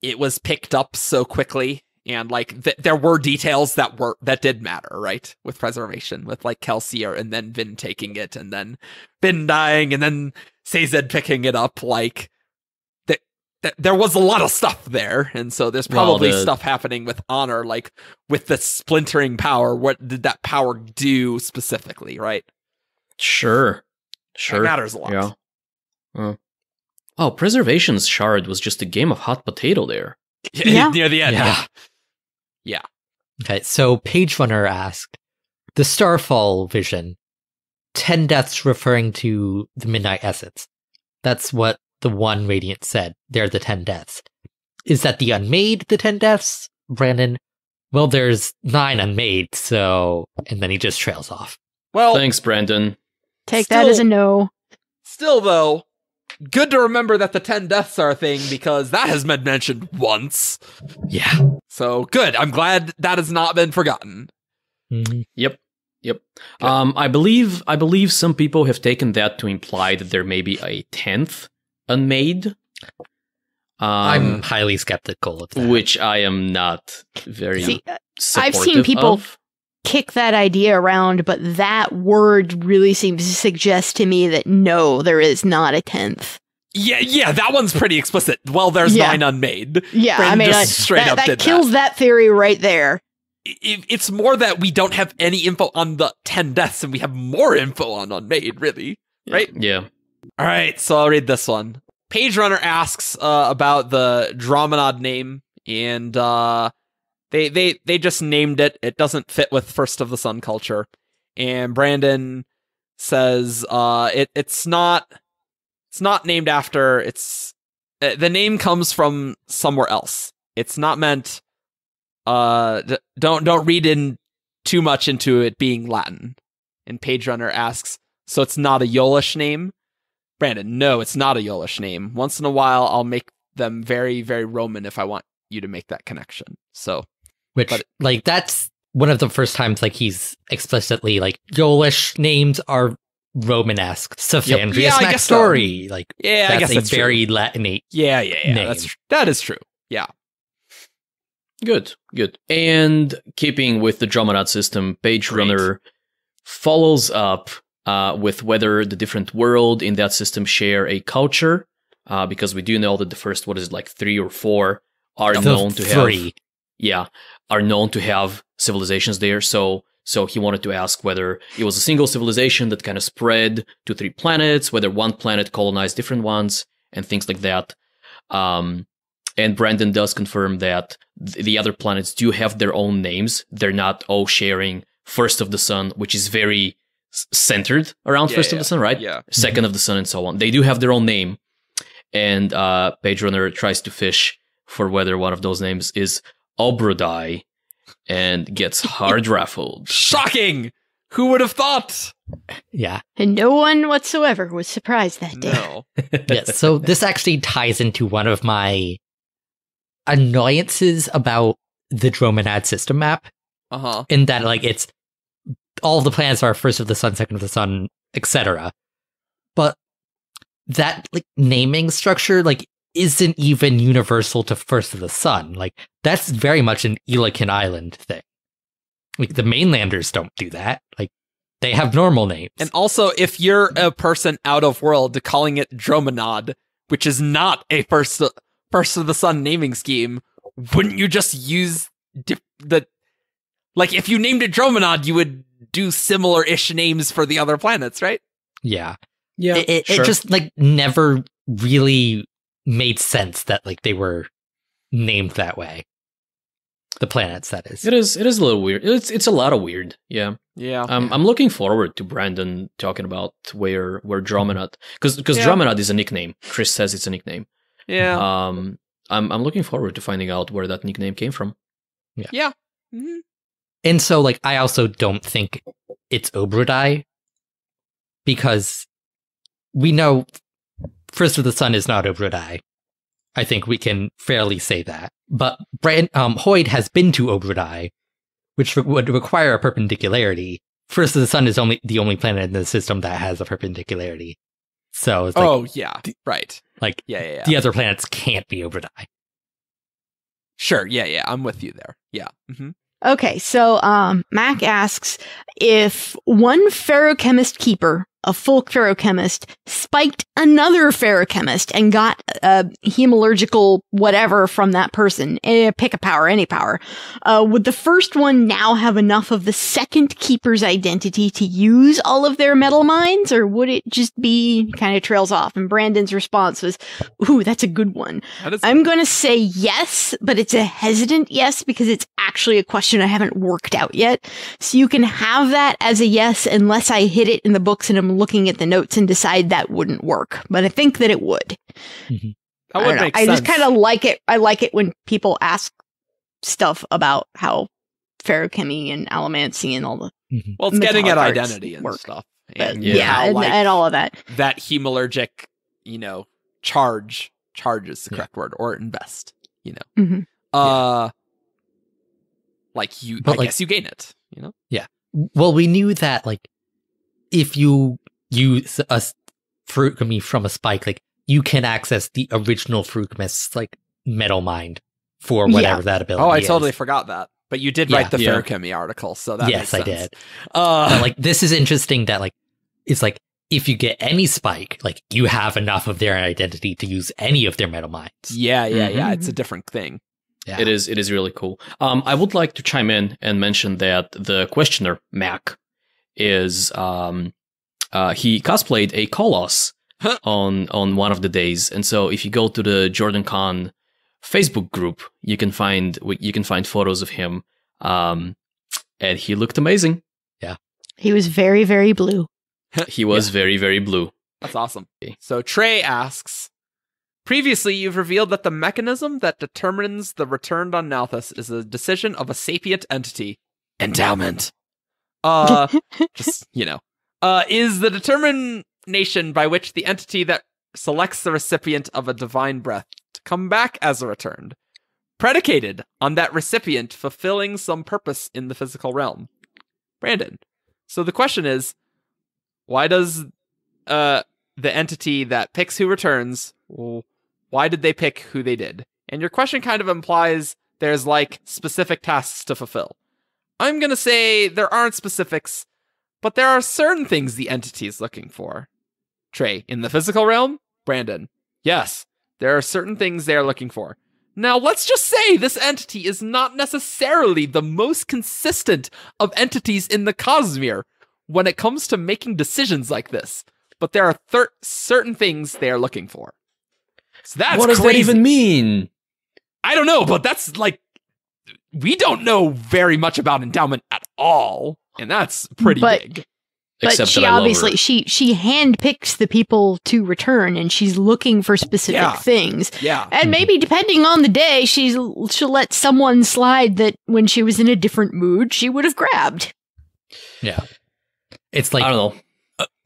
it was picked up so quickly, and like there were details that did matter, right? With Preservation, with like Kelsier and then Vin taking it, and then Vin dying, and then Sazed picking it up, like there was a lot of stuff there, and so there's probably stuff happening with Honor, like with the splintering power. What did that power do specifically, right? Sure. That matters a lot. Yeah. Oh, Preservation's shard was just a game of hot potato there. Yeah. Near the end. Yeah. Okay, so Page Runner asked, the Starfall vision, 10 deaths referring to the Midnight Essence. That's what the one Radiant said. They're the 10 deaths. Is that the Unmade, the 10 deaths? Brandon? Well, there's 9 Unmade, so... And then he just trails off. Well, thanks, Brandon. Take that as a no. Still, though, good to remember that the 10 deaths are a thing, because that has been mentioned once. Yeah. So, good. I'm glad that has not been forgotten. Yep. I believe some people have taken that to imply that there may be a 10th Unmade. I'm highly skeptical of that. Which I am not very supportive I've seen people of. kick that idea around, but that word really seems to suggest to me that no, there is not a 10th. Yeah, that one's pretty explicit. Well, there's 9 Unmade. Yeah, Brandon I mean, just straight up that did kills that theory right there. It's more that we don't have any info on the 10 deaths, and we have more info on Unmade, really. Right? Yeah. All right, so I'll read this one. Page Runner asks about the Dromonod name, and they just named it. It doesn't fit with First of the Sun culture. And Brandon says it's not named after. It's the name comes from somewhere else. It's not meant. Don't read in too much into it being Latin. And Page Runner asks, so it's not a Yolish name? Brandon, no, it's not a Yolish name. Once in a while, I'll make them very, very Roman if I want you to make that connection. So, like, that's one of the first times, like, he's explicitly, like, Yolish names are Romanesque. Saphandrius Maxtori. So. Like, I guess that's very true. Latinate. Yeah. Name. That is true. Yeah. Good. And keeping with the Dromonod system, Page Runner follows up with whether the different world in that system share a culture, because we do know that the first, 3 or 4 are known to have civilizations there. So he wanted to ask whether it was a single civilization that kind of spread to 3 planets, whether one planet colonized different ones, and things like that. And Brandon does confirm that the other planets do have their own names. They're not all sharing First of the Sun, which is very centered around First of the Sun, right? Yeah. Second of the Sun and so on. They do have their own name. And Page Runner tries to fish for whether one of those names is Obrodai and gets hard raffled. Shocking! Who would have thought? Yeah. And no one whatsoever was surprised that day. No. Yes. So this actually ties into one of my annoyances about the Dromonad system map, Uh-huh. in that like it's all the planets are first of the sun, second of the sun, etc. But that like naming structure like isn't even universal to first of the sun. Like that's very much an Elican Island thing. Like the mainlanders don't do that. Like they have normal names. And also, if you're a person out of world, calling it Dromonad, which is not a first of the sun naming scheme, wouldn't you just use like if you named it Dromonad, you would do similar-ish names for the other planets, right? Yeah. Yeah, It sure. just like never really made sense that like they were named that way. The planets, that is. It is a little weird. It's a lot of weird. Yeah. Yeah. I'm looking forward to Brandon talking about where Dromonad, because Dromonad is a nickname. Chris says it's a nickname. Yeah. I'm looking forward to finding out where that nickname came from. Yeah. Mm-hmm. And so like I also don't think it's Obradai, because we know First of the Sun is not Obradai. I think we can fairly say that. But Hoyd has been to Obradai, which would require a perpendicularity. First of the Sun is the only planet in the system that has a perpendicularity. So it's like, yeah. Right. like Yeah. the other planets can't be Obradai. Sure. Yeah. I'm with you there. Yeah. Mm-hmm. Okay, so Mac asks if one ferochemist keeper, a full ferochemist, spiked another ferochemist and got a hemalurgical whatever from that person, pick a power, any power, would the first one now have enough of the second keeper's identity to use all of their metal mines, or would it just be kind of trails off? And Brandon's response was, ooh, that's a good one. I'm going to say yes, but it's a hesitant yes because it's actually a question I haven't worked out yet. So you can have that as a yes unless I hit it in the books and I'm looking at the notes and decide that wouldn't work. But I think that it would. That I would don't know. make I sense. just kind of like it. I like it when people ask stuff about how ferochemy and allomancy and all the Well, it's getting at metallic arts identity and work. stuff. But And yeah, how, like, and all of that. that hemalurgic, charge is the correct word, or invest, Mhm. like you, But, I guess you gain it, Yeah. Well, we knew that, like, if you use a fruitchemy from a spike, like, you can access the original fruitchemist's, like, metal mine for whatever that ability Oh, I is. totally forgot that. But you did Yeah. write the Yeah. ferochemy article, so that Yes, makes I sense. did. But, like, this is interesting that, like, it's like, if you get any spike, like, you have enough of their identity to use any of their metal mines. yeah. Mhm. It's a different thing. Yeah. It is really cool. I would like to chime in and mention that the questioner, Mac, is he cosplayed a Colossus on one of the days. And so if you go to the JordanCon Facebook group, you can find photos of him. And he looked amazing. He was very, very blue. He was very, very blue. That's awesome. So Trey asks, previously you've revealed that the mechanism that determines the return on Nalthus is a decision of a sapient entity. Endowment. Is the determination by which the entity that selects the recipient of a divine breath to come back as a returned, predicated on that recipient fulfilling some purpose in the physical realm. Brandon. So the question is, why does the entity that picks who returns, why did they pick who they did? And your question kind of implies there's, like, specific tasks to fulfill. I'm going to say there aren't specifics, but there are certain things the entity is looking for. Trey, in the physical realm? Brandon, yes, there are certain things they are looking for. Now, let's just say this entity is not necessarily the most consistent of entities in the Cosmere when it comes to making decisions like this, but there are certain things they are looking for. So that's What does crazy. that even mean? I don't know, but that's, like, we don't know very much about endowment at all, and that's pretty big. But Except she that I love obviously her. she handpicks the people to return, and she's looking for specific things. Yeah. And maybe depending on the day, she'll let someone slide that when she was in a different mood, she would have grabbed. Yeah. It's like I don't know.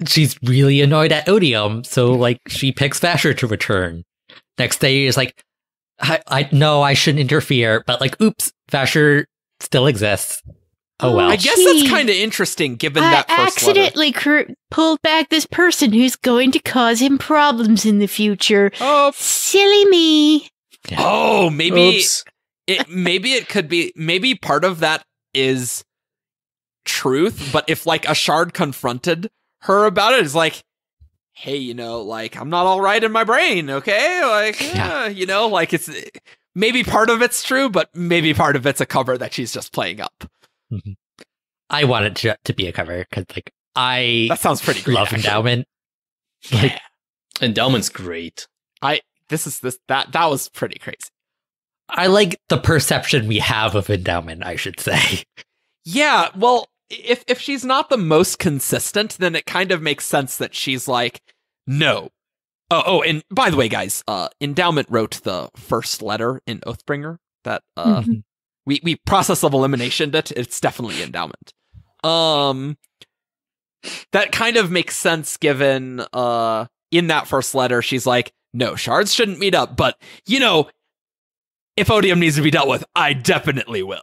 she's really annoyed at Odium, so like she picks Vasher to return. Next day is like, I know I shouldn't interfere, but like, oops, Vasher still exists. Oh well. I guess that's kind of interesting given that first letter. accidentally pulled back this person who's going to cause him problems in the future. Oh, Silly me. Yeah. oh, maybe Oops. it could be, maybe part of that is truth, but if like a shard confronted her about it, it's like, hey, like I'm not all right in my brain, okay? Like, like it's maybe part of it's true, but maybe part of it's a cover that she's just playing up. Mm-hmm. I want it to be a cover because like That sounds pretty great. love actually. Endowment. Like, Endowment's great. That was pretty crazy. I like the perception we have of Endowment, I should say. Yeah, well, if she's not the most consistent, then it kind of makes sense that she's like, no. Oh, and by the way, guys, Endowment wrote the first letter in Oathbringer that we process of eliminationed it. It's definitely Endowment. That kind of makes sense given in that first letter she's like, no, shards shouldn't meet up, but if Odium needs to be dealt with, I definitely will.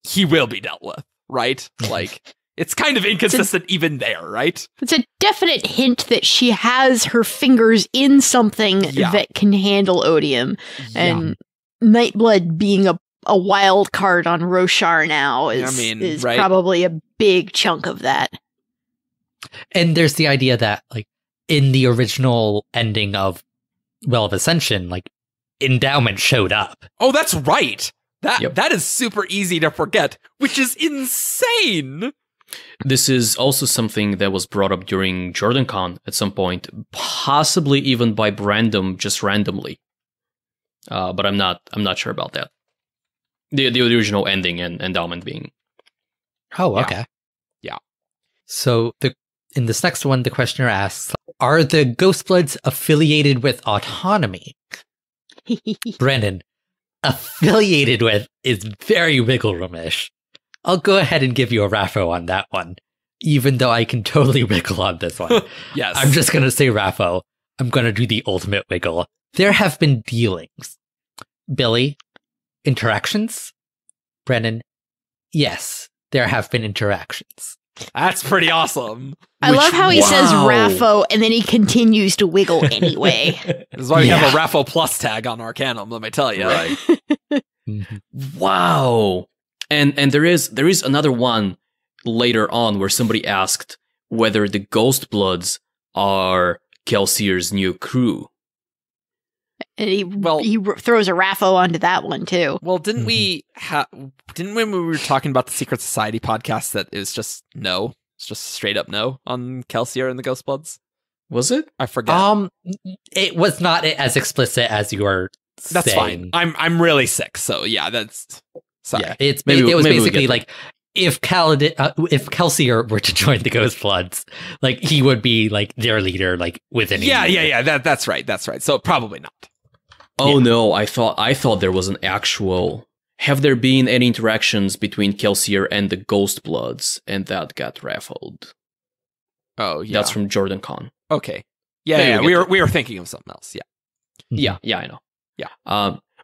He will be dealt with, right? Like, it's kind of inconsistent even there, right? It's a definite hint that she has her fingers in something that can handle Odium. And Nightblood being a wild card on Roshar now is right? probably a big chunk of that. And there's the idea that like in the original ending of Well of Ascension, like Endowment showed up. Oh, that's right. Yep. That is super easy to forget, which is insane. This is also something that was brought up during JordanCon at some point, possibly even by Brandom, just randomly. But I'm not sure about that. The original ending and Endowment being. Oh, okay. Yeah. So in this next one, the questioner asks, are the Ghostbloods affiliated with Autonomy? Brandon, affiliated with is very wiggle roomish. I'll go ahead and give you a Raffo on that one, even though I can totally wiggle on this one. Yes. I'm just going to say Raffo. I'm going to do the ultimate wiggle. There have been dealings. Billy, interactions? Brandon, yes, there have been interactions. That's pretty awesome. I love how he says wow. Raffo and then he continues to wiggle anyway. This is why we have a Raffo Plus tag on Arcanum, let me tell you. Right. Mhm. Wow. And there is another one later on where somebody asked whether the Ghostbloods are Kelsier's new crew. And he throws a Raffo onto that one too. Well, didn't we when we were talking about the Secret Society podcast that it was just no? It's just straight up no on Kelsier and the Ghostbloods? Was it? I forget. It was not as explicit as you were That's saying. fine. I'm really sick, so yeah, that's sorry. Yeah, Maybe it was maybe we basically get like if Kelsier were to join the Ghostbloods, like he would be like their leader, like within. Yeah. That's right. So probably not. Oh no, I thought there was an actual. Have there been any interactions between Kelsier and the Ghostbloods, and that got raffled? Oh yeah, That's from JordanCon. okay. Yeah, Maybe yeah. we'll get We were thinking of something else. Yeah. Yeah, I know. Yeah.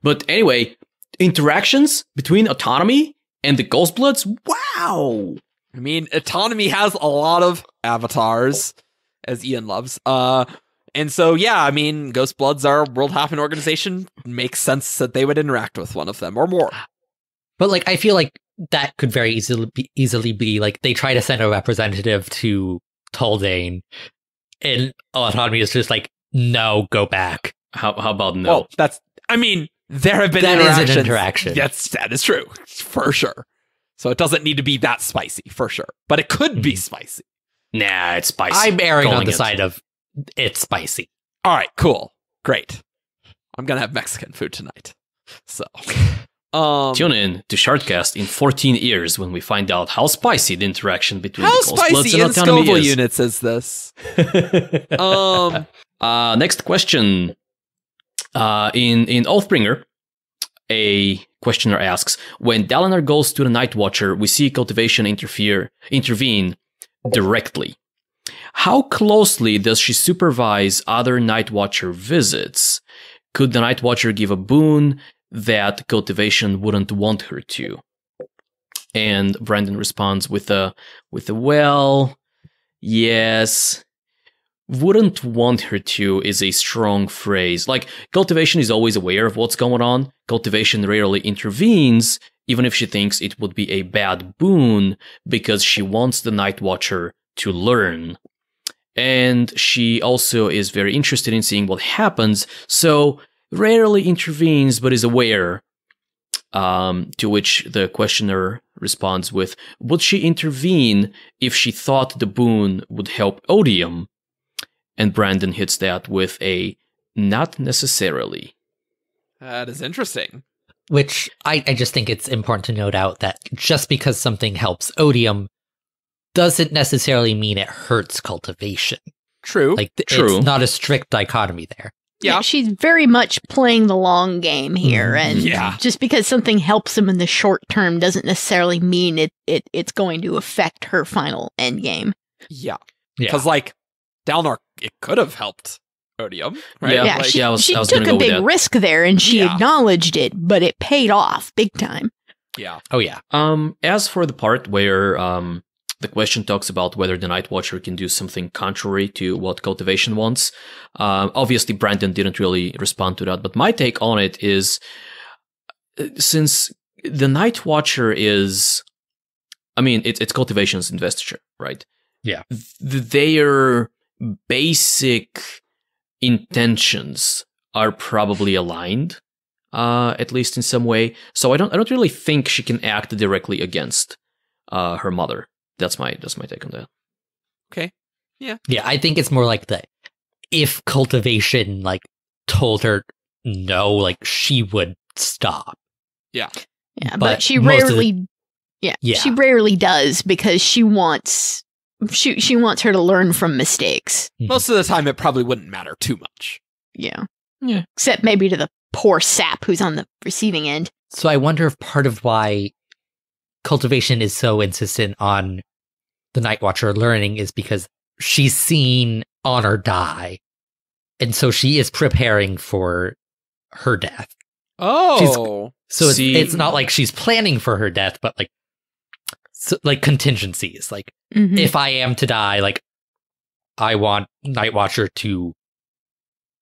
But anyway, interactions between Autonomy and the Ghostbloods. Wow. I mean, Autonomy has a lot of avatars, as Ian loves. And so, yeah, I mean, Ghostbloods are a World Hopping organization. Makes sense that they would interact with one of them or more. But like, I feel like that could very easily be like they try to send a representative to Tuldane, and Autonomy is just like, no, go back. How about no? Well, there have been That is interactions. an interaction. That is true, for sure. So it doesn't need to be that spicy, for sure. But it could be spicy. Nah, it's spicy. I'm erring on Calling the it. side of it's spicy. All right, cool. Great. I'm going to have Mexican food tonight. So, Tune in to Shardcast in 14 years when we find out how spicy the interaction between how the Ghostbloods spicy and in Autonomy Scoville is. units is this? Next question. In Oathbringer, a questioner asks, when Dalinar goes to the Nightwatcher, we see cultivation intervene. directly. How closely does she supervise other Nightwatcher visits? Could the Nightwatcher give a boon that cultivation wouldn't want her to? And Brandon responds with a well, yes. Wouldn't want her to is a strong phrase. Like, cultivation is always aware of what's going on. Cultivation rarely intervenes, even if she thinks it would be a bad boon, because she wants the Nightwatcher to learn. And she also is very interested in seeing what happens, so rarely intervenes but is aware. To which the questioner responds with, would she intervene if she thought the boon would help Odium? And Brandon hits that with a not necessarily. That is interesting. Which I just think it's important to note out that just because something helps Odium doesn't necessarily mean it hurts cultivation. True. Like, True. It's not a strict dichotomy there. Yeah. She's very much playing the long game here, and Yeah. just because something helps him in the short term doesn't necessarily mean it's going to affect her final end game. Yeah. Yeah. Because, like, Dalnor, it could have helped Odium, right? Yeah. Yeah, Like, she, I was she gonna took go a with big that. risk there, and she Yeah. acknowledged it, but it paid off big time. yeah. Oh, yeah. As for the part where the question talks about whether the Nightwatcher can do something contrary to what cultivation wants, obviously Brandon didn't really respond to that, but my take on it is, since the Nightwatcher is, I mean, it's cultivation's investiture, right? Yeah. Their basic intentions are probably aligned, at least in some way. So I don't really think she can act directly against her mother. That's my take on that. Okay. Yeah, I think it's more like that. If cultivation, like, told her no, like, she would stop. Yeah, But but she most of the- rarely, Yeah. she rarely does because she wants her to learn from mistakes. Most of the time, it probably wouldn't matter too much. Yeah, Yeah. except maybe to the poor sap who's on the receiving end. So I wonder if part of why cultivation is so insistent on the Nightwatcher learning is because she's seen Honor die. And so she is preparing for her death. Oh. So See- it's not like she's planning for her death, but like contingencies. Like, Mhm. if I am to die, like, I want Nightwatcher to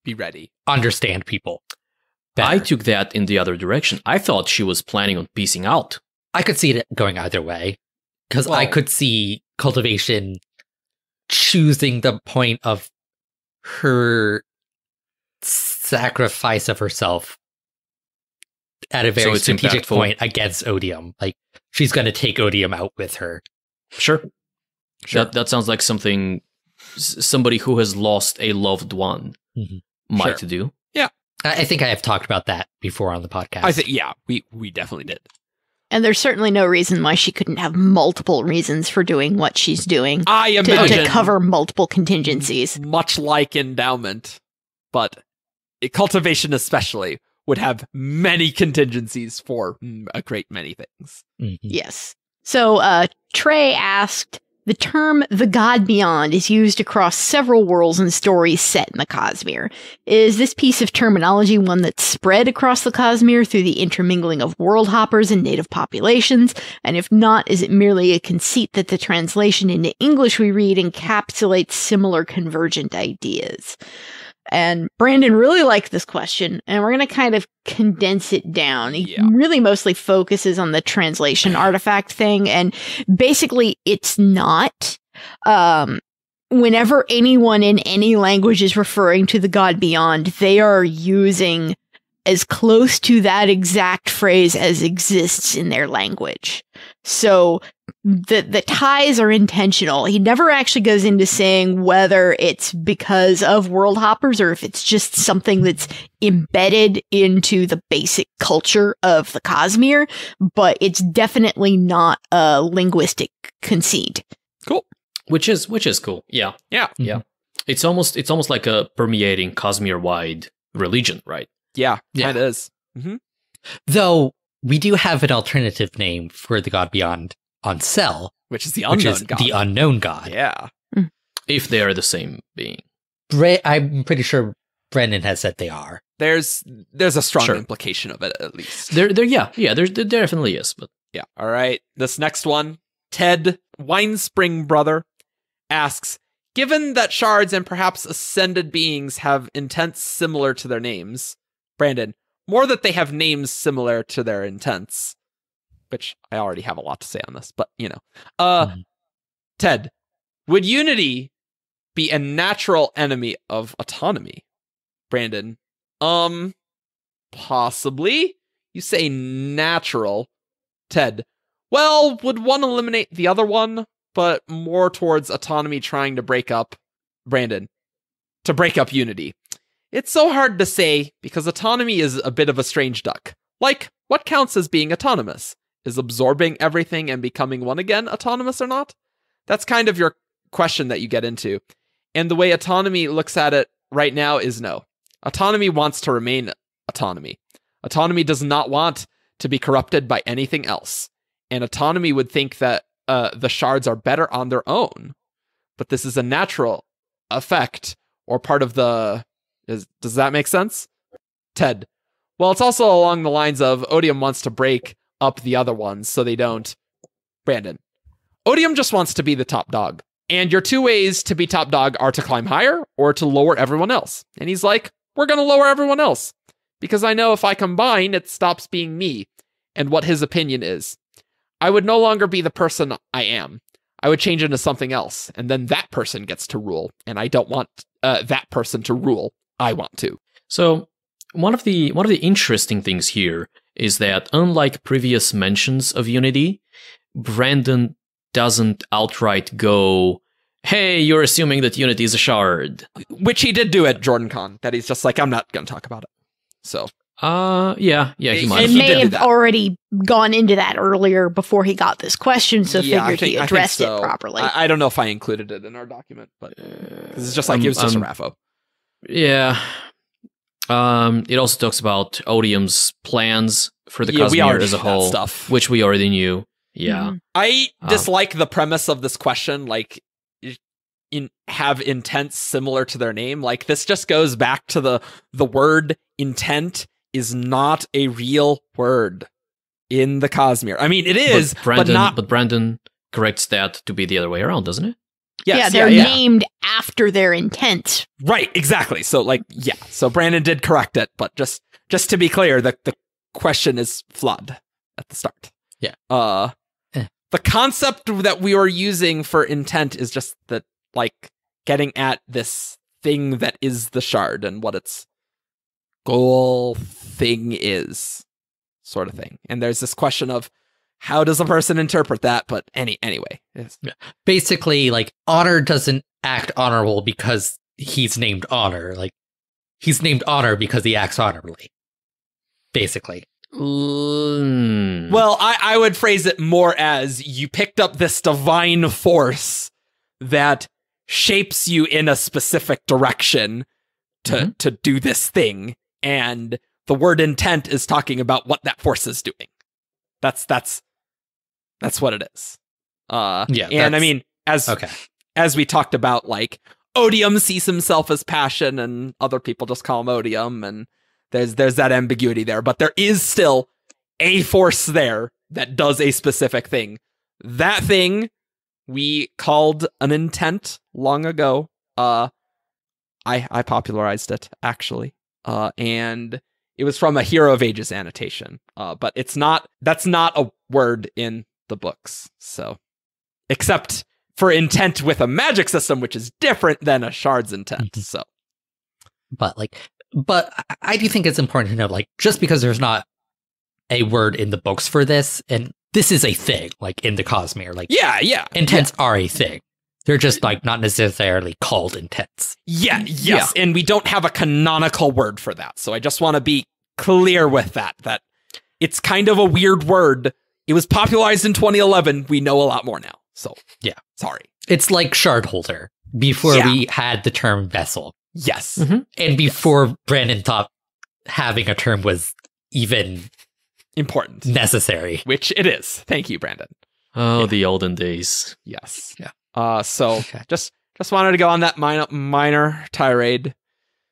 Be ready. understand people better. I took that in the other direction. I thought she was planning on piecing out. I could see it going either way. Because I Well- could see cultivation choosing the point of her sacrifice of herself at a very it's strategic impactful. point against Odium. Like, she's going to take Odium out with her. Sure. That sounds like something somebody who has lost a loved one Mhm. might Sure. do. I think I have talked about that before on the podcast. I think, yeah, we definitely did. And there's certainly no reason why she couldn't have multiple reasons for doing what she's doing I to imagine cover multiple contingencies. much like endowment, but cultivation especially would have many contingencies for a great many things. Mhm. Yes. So Trey asked, the term the God Beyond is used across several worlds and stories set in the Cosmere. Is this piece of terminology one that's spread across the Cosmere through the intermingling of world hoppers and native populations? And if not, is it merely a conceit that the translation into English we read encapsulates similar convergent ideas? And Brandon really liked this question, and we're going to kind of condense it down. He Yeah. really mostly focuses on the translation artifact thing, and basically it's not. Whenever anyone in any language is referring to the God Beyond, they are using as close to that exact phrase as exists in their language. So the ties are intentional. He never actually goes into saying whether it's because of world hoppers or if it's just something that's embedded into the basic culture of the Cosmere, but it's definitely not a linguistic conceit. Cool. Which is cool. Yeah. Yeah. Yeah. It's almost like a permeating Cosmere-wide religion, right? Yeah, Yeah. it is. Though, we do have an alternative name for the God Beyond on Cell, which is the which unknown is god. the unknown god. Yeah. If they are the same being. I'm pretty sure Brendan has said they are. There's a strong Sure. implication of it, at least. There definitely is, but Yeah. All right. This next one, Ted, Winespring brother, asks, given that shards and perhaps ascended beings have intents similar to their names, Brandon, more that they have names similar to their intents, which I already have a lot to say on this, but Ted, would unity be a natural enemy of autonomy? Brandon, possibly. You say natural. Ted, well, would one eliminate the other one, but more towards autonomy trying to break up, Brandon, to break up unity. It's so hard to say because autonomy is a bit of a strange duck. Like, what counts as being autonomous? Is absorbing everything and becoming one again autonomous or not? That's kind of your question that you get into. And the way autonomy looks at it right now is no. Autonomy wants to remain autonomy. Autonomy does not want to be corrupted by anything else. And autonomy would think that the shards are better on their own. But this is a natural effect or part of the... Does that make sense? Ted. Well, it's also along the lines of Odium wants to break up the other ones so they don't. Brandon. Odium just wants to be the top dog. And your two ways to be top dog are to climb higher or to lower everyone else. And he's like, we're going to lower everyone else. Because I know if I combine, it stops being me and what his opinion is. I would no longer be the person I am. I would change into something else. And then that person gets to rule. And I don't want that person to rule. I want to. So one of the interesting things here is that unlike previous mentions of Unity, Brandon doesn't outright go, hey, you're assuming that Unity is a shard. Which he did do at JordanCon, that he's just like, I'm not going to talk about it. So. Yeah, he might It have. may have already gone into that earlier before he got this question, so Yeah, figured he addressed it properly. I don't know if I included it in our document, but it's just like it was just a raffo. Yeah. It also talks about Odium's plans for the Cosmere as a whole, stuff. which we already knew. Yeah. Mm-hmm. I dislike the premise of this question, like, have intents similar to their name. Like, this just goes back to the word intent is not a real word in the Cosmere. I mean, it is, but not. But Brandon corrects that to be the other way around, doesn't it? Yes, yeah, they're named after their intent. Right, exactly. So, like, yeah. So Brandon did correct it, but just to be clear, the question is flawed at the start. Yeah. The concept that we are using for intent is just that, like, getting at this thing that is the shard and what its goal thing is, sort of thing. And there's this question of how does a person interpret that? But anyway. Yes. Basically, like, Honor doesn't act honorable because he's named Honor. Like, he's named Honor because he acts honorably. Basically. Well, I would phrase it more as you picked up this divine force that shapes you in a specific direction to do this thing. And the word intent is talking about what that force is doing. That's what it is. And I mean, as we talked about, like, Odium sees himself as passion and other people just call him Odium, and there's that ambiguity there, but there is still a force there that does a specific thing. That thing we called an intent long ago. I popularized it, actually. And it was from a Hero of Ages annotation. But that's not a word in the books. So, except for intent with a magic system, which is different than a shard's intent. So, but I do think it's important to know, like, just because there's not a word in the books for this, and this is a thing, like, in the Cosmere, like, intents are a thing. They're just, like, not necessarily called intents. Yes. And we don't have a canonical word for that. So I just want to be clear with that it's kind of a weird word. It was popularized in 2011. We know a lot more now. So, yeah, sorry. It's like shard holder before we had the term vessel. Yes. And before Brandon thought having a term was even important, necessary. Which it is. Thank you, Brandon. Oh, the olden days. Yes. Yeah. So Okay. just wanted to go on that minor tirade.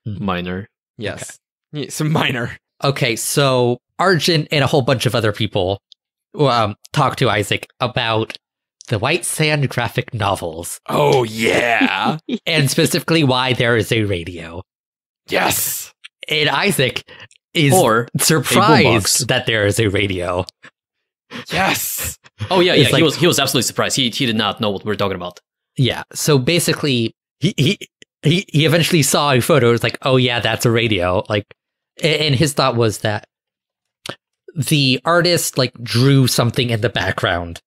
Minor. Yes. Yeah, some minor. Okay, so Argent and a whole bunch of other people talk to Isaac about the White Sand graphic novels, Oh yeah. and specifically why there is a radio. Yes. And Isaac is Or surprised boombox. that there is a radio. Yes. Oh yeah, It's yeah. like- He was absolutely surprised. He did not know what we're talking about. Yeah, so basically, he eventually saw a photo. It's like, oh yeah, that's a radio. Like, and his thought was that the artist like drew something in the background,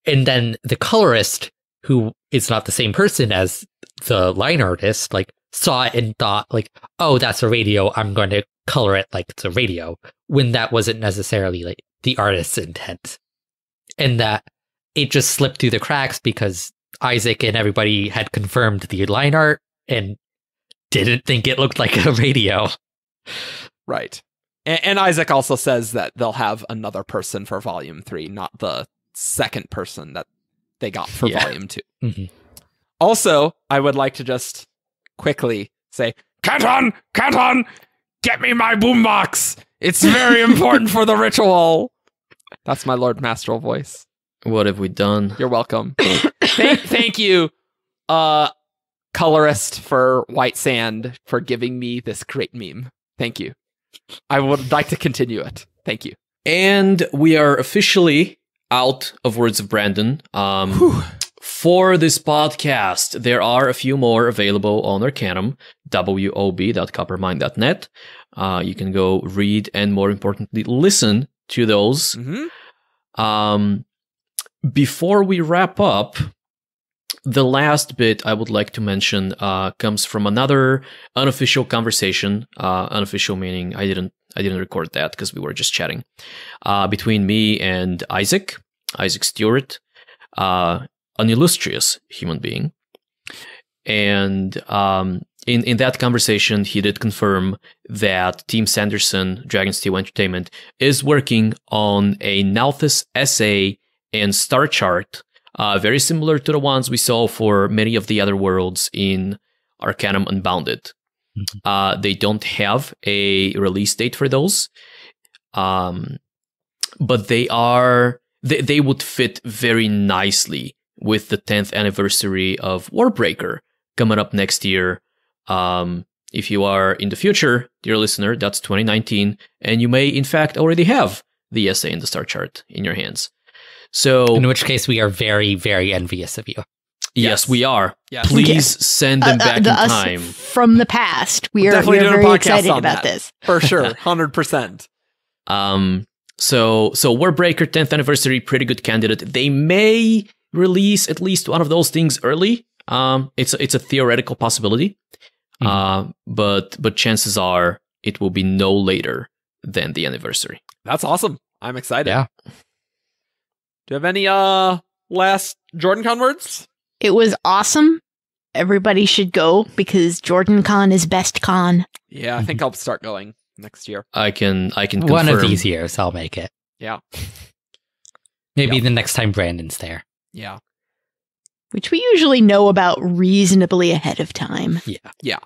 and then the colorist, who is not the same person as the line artist, like saw it and thought like, oh, that's a radio. I'm going to color it like it's a radio, when that wasn't necessarily like the artist's intent, and that it just slipped through the cracks because Isaac and everybody had confirmed the line art and didn't think it looked like a radio. Right. And Isaac also says that they'll have another person for Volume 3, not the second person that they got for Yeah. Volume 2. Mhm. Also, I would like to just quickly say, Kenton, get me my boombox. It's very important for the ritual. That's my Lord Mastral voice. What have we done? You're welcome. Thank you, colorist for White Sand, for giving me this great meme. Thank you. I would like to continue it. Thank you. And we are officially out of Words of Brandon. For this podcast, there are a few more available on Arcanum, wob.coppermine.net. You can go read and, more importantly, listen to those. Mm-hmm. Before we wrap up, the last bit I would like to mention comes from another unofficial conversation. Unofficial meaning I didn't record that because we were just chatting. Between me and Isaac Stewart, an illustrious human being. And in that conversation, he did confirm that Team Sanderson, Dragonsteel Entertainment, is working on a Nalthus essay and star chart, very similar to the ones we saw for many of the other worlds in Arcanum Unbounded. Mhm. They don't have a release date for those, but they would fit very nicely with the 10th anniversary of Warbreaker coming up next year. If you are in the future, dear listener, that's 2019, and you may in fact already have the essay and the star chart in your hands. So, In which case, we are very, very envious of you. yes, we are. Yes. Please send them back in us time. from the past. We are Definitely doing a very podcast excited on about that. this. For sure. 100%. So Warbreaker 10th anniversary, pretty good candidate. They may release at least one of those things early. It's a theoretical possibility. But chances are it will be no later than the anniversary. That's awesome. I'm excited. Yeah. Do you have any last JordanCon words? It was awesome. Everybody should go because JordanCon is best con. Yeah, I think I'll start going next year. I can confirm. One of these years, I'll make it. Yeah. Maybe Yeah. the next time Brandon's there. Yeah. Which we usually know about reasonably ahead of time. Yeah.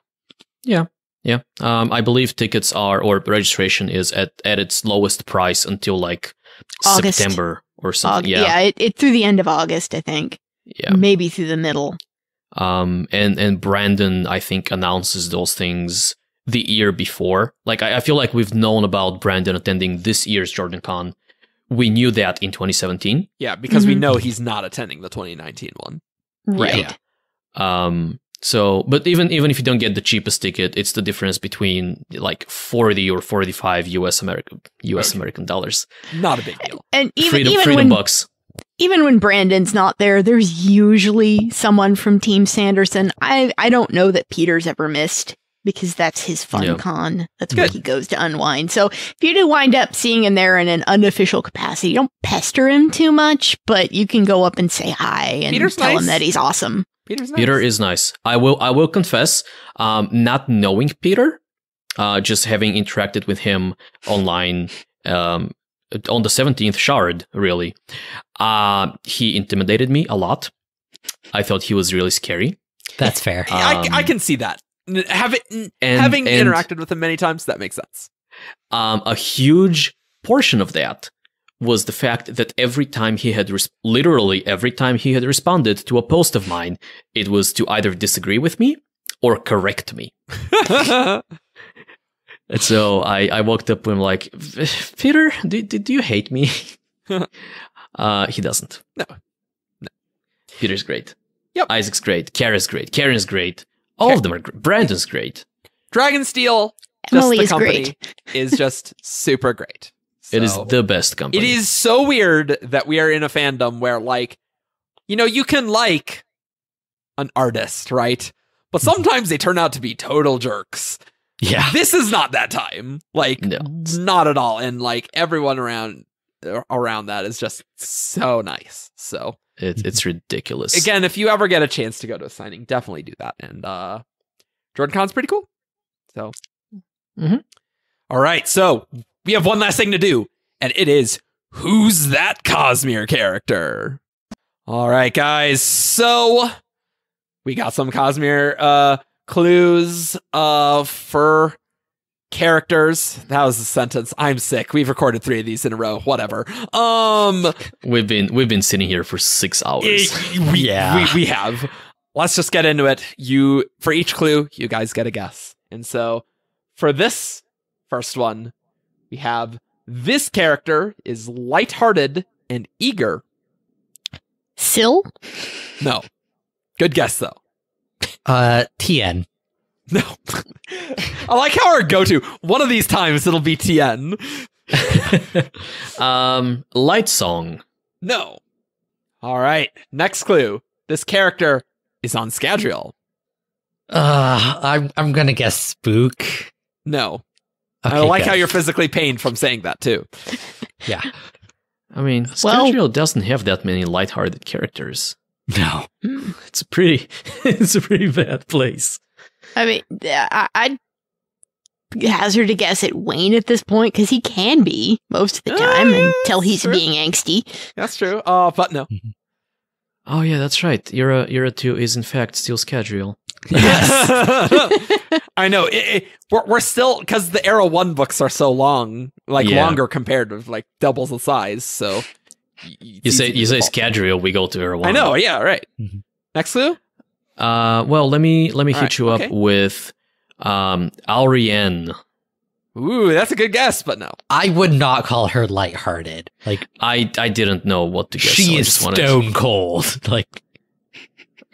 I believe tickets or registration is at its lowest price until like August. September or something. Yeah. It through the end of August, I think. Yeah. Maybe through the middle. And Brandon, I think, announces those things the year before. Like, I feel like we've known about Brandon attending this year's JordanCon. We knew that in 2017. Yeah, because we Mhm. know he's not attending the 2019 one. Right. So, but even if you don't get the cheapest ticket, it's the difference between like 40 or 45 US American dollars. Not a big deal. And even Freedom when bucks. even when Brandon's not there, there's usually someone from Team Sanderson. I don't know that Peter's ever missed because that's his fun Yeah. con. That's Good. where he goes to unwind. So if you do wind up seeing him there in an unofficial capacity, don't pester him too much, but you can go up and say hi and Peter's tell nice. him that he's awesome. Peter's nice. Peter is nice. I will confess, not knowing Peter, just having interacted with him online, on the 17th shard, really. He intimidated me a lot. I thought he was really scary. That's fair. I can see that. Having interacted with him many times, that makes sense. A huge portion of that was the fact that every time he had literally every time he had responded to a post of mine, it was to either disagree with me or correct me. And so I walked up to him like, Peter, do you hate me? He doesn't. No. Peter's great. Yep. Isaac's great. Kara's great. Karen's great. All of them are great. Brandon's great. Dragonsteel, Emily just is the company, great. is just super great. It is So, the best company. It is so weird that we are in a fandom where, like, you can like an artist, right? But sometimes they turn out to be total jerks. Yeah. This is not that time. Like, No. not at all. And, like, everyone around that is just so nice. So, It's ridiculous. again, if you ever get a chance to go to a signing, definitely do that. And JordanCon's pretty cool. So, Mhm. All right. So we have one last thing to do, and it is who's that Cosmere character? All right, guys. So we got some Cosmere clues for characters. That was a sentence. I'm sick. We've recorded 3 of these in a row. Whatever. We've been sitting here for 6 hours. we have. Let's just get into it. For each clue, you guys get a guess. And so for this first one, we have this character is lighthearted and eager. Syl? No. Good guess, though. TN. No. I like how our go-to, one of these times it'll be TN. Light Song. No. All right. Next clue. This character is on Scadrial. I'm gonna guess Spook. No. Okay, I like good. how you're physically pained from saying that, too. Yeah. I mean, Scadrial doesn't have that many lighthearted characters. No. It's a pretty bad place. I mean, I'd hazard a guess at Wayne at this point, because he can be most of the time until he's sure. being angsty. That's true. But no. Oh yeah, that's right. Era 2 is in fact still Scadrial. I know. We're still, because the Era 1 books are so long, longer compared to like doubles the size. So You say Scadrial, we go to Era 1. I know. Yeah. Right. Mm-hmm. Next clue. Well, let me hit right, you okay. up with Aurienne. Ooh, that's a good guess, but no. I would not call her lighthearted. Like, I didn't know what to guess. so she I is just wanted stone cold. Like,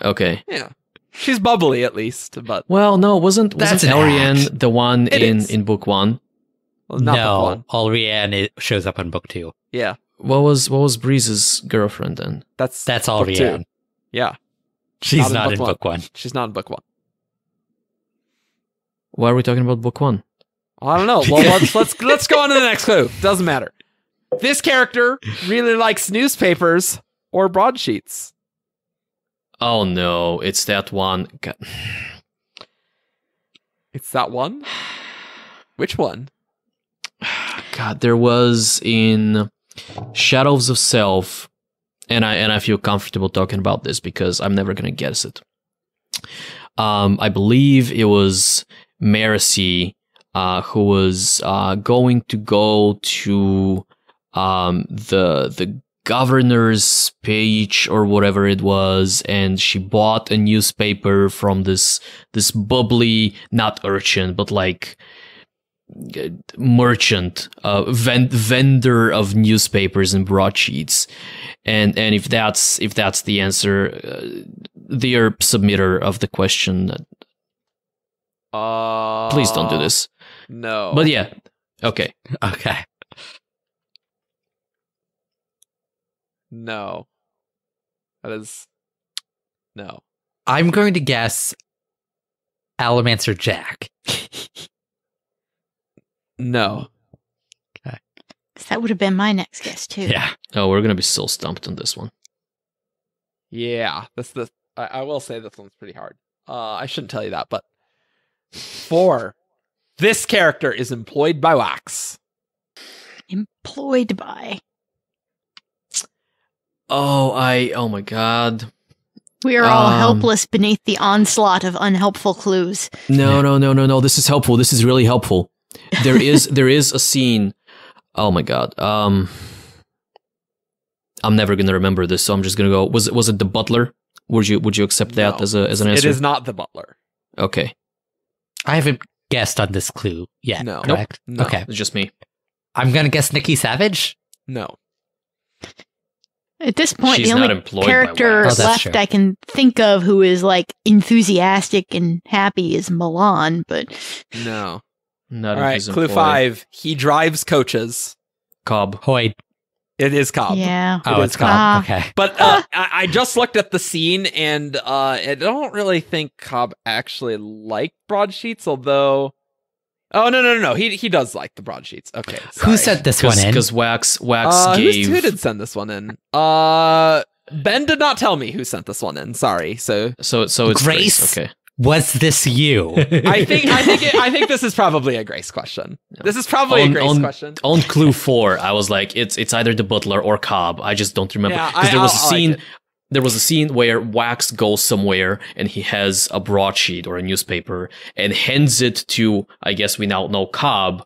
Okay. Yeah. She's bubbly at least, but Well, no, wasn't That's an Aurienne act. the one It is. in book 1? well, not book no, one. Alrianne it shows up in book 2. Yeah. What was Breeze's girlfriend then? That's That's book two. Alrianne. Yeah. She's not in book 1. She's not in book 1. Why are we talking about book 1? I don't know. Well, let's go on to the next clue. Doesn't matter. This character really likes newspapers or broadsheets. Oh no, it's that one. God. It's that one? Which one? God, there was in Shadows of Self, and I feel comfortable talking about this because I'm never gonna guess it. I believe it was Marcy, who was going to go to the governor's speech or whatever it was, and she bought a newspaper from this bubbly, not urchin, but like merchant, vendor of newspapers and broadsheets. And if that's the answer, dear submitter of the question, please don't do this. No. But yeah, okay. Okay. No. That is... No. I'm going to guess Alamancer Jack. No. That would have been my next guess, too. Yeah. Oh, we're gonna be so stumped on this one. Yeah. I will say this one's pretty hard. I shouldn't tell you that, but... 4. This character is employed by Wax. Employed by. Oh my god. We are all helpless beneath the onslaught of unhelpful clues. No. This is helpful. This is really helpful. There is a scene. Oh my god. I'm never gonna remember this, so I'm just gonna go. Was it the butler? Would you accept that as an answer? It is not the butler. Okay. I haven't guessed on this clue yet. No. Correct? Nope. No. Okay. It's just me. I'm gonna guess Nikki Savage. No. At this point, She's the not only employed by character Wax. Oh, that's left true. I can think of who is like enthusiastic and happy is Milan, but No. Not All right, his clue employee. 5. He drives coaches. Cobb. Hoyd. It is Cobb. yeah. Oh, It it's is Cobb. Cobb. Okay. But I just looked at the scene, and I don't really think Cobb actually liked broadsheets, although... Oh, no. He does like the broadsheets. Okay, sorry. Who sent this one in? Because Wax Who gave... did send this one in? Ben did not tell me who sent this one in. Sorry. So So it's Grace? Okay. Was this you? I think this is probably a Grace question. This is probably a Grace question. On clue 4, I was like, it's either the butler or Cobb. I just don't remember. Yeah, Because there was a I scene... like it. There was a scene where Wax goes somewhere and he has a broadsheet or a newspaper and hands it to, I guess we now know, Cobb,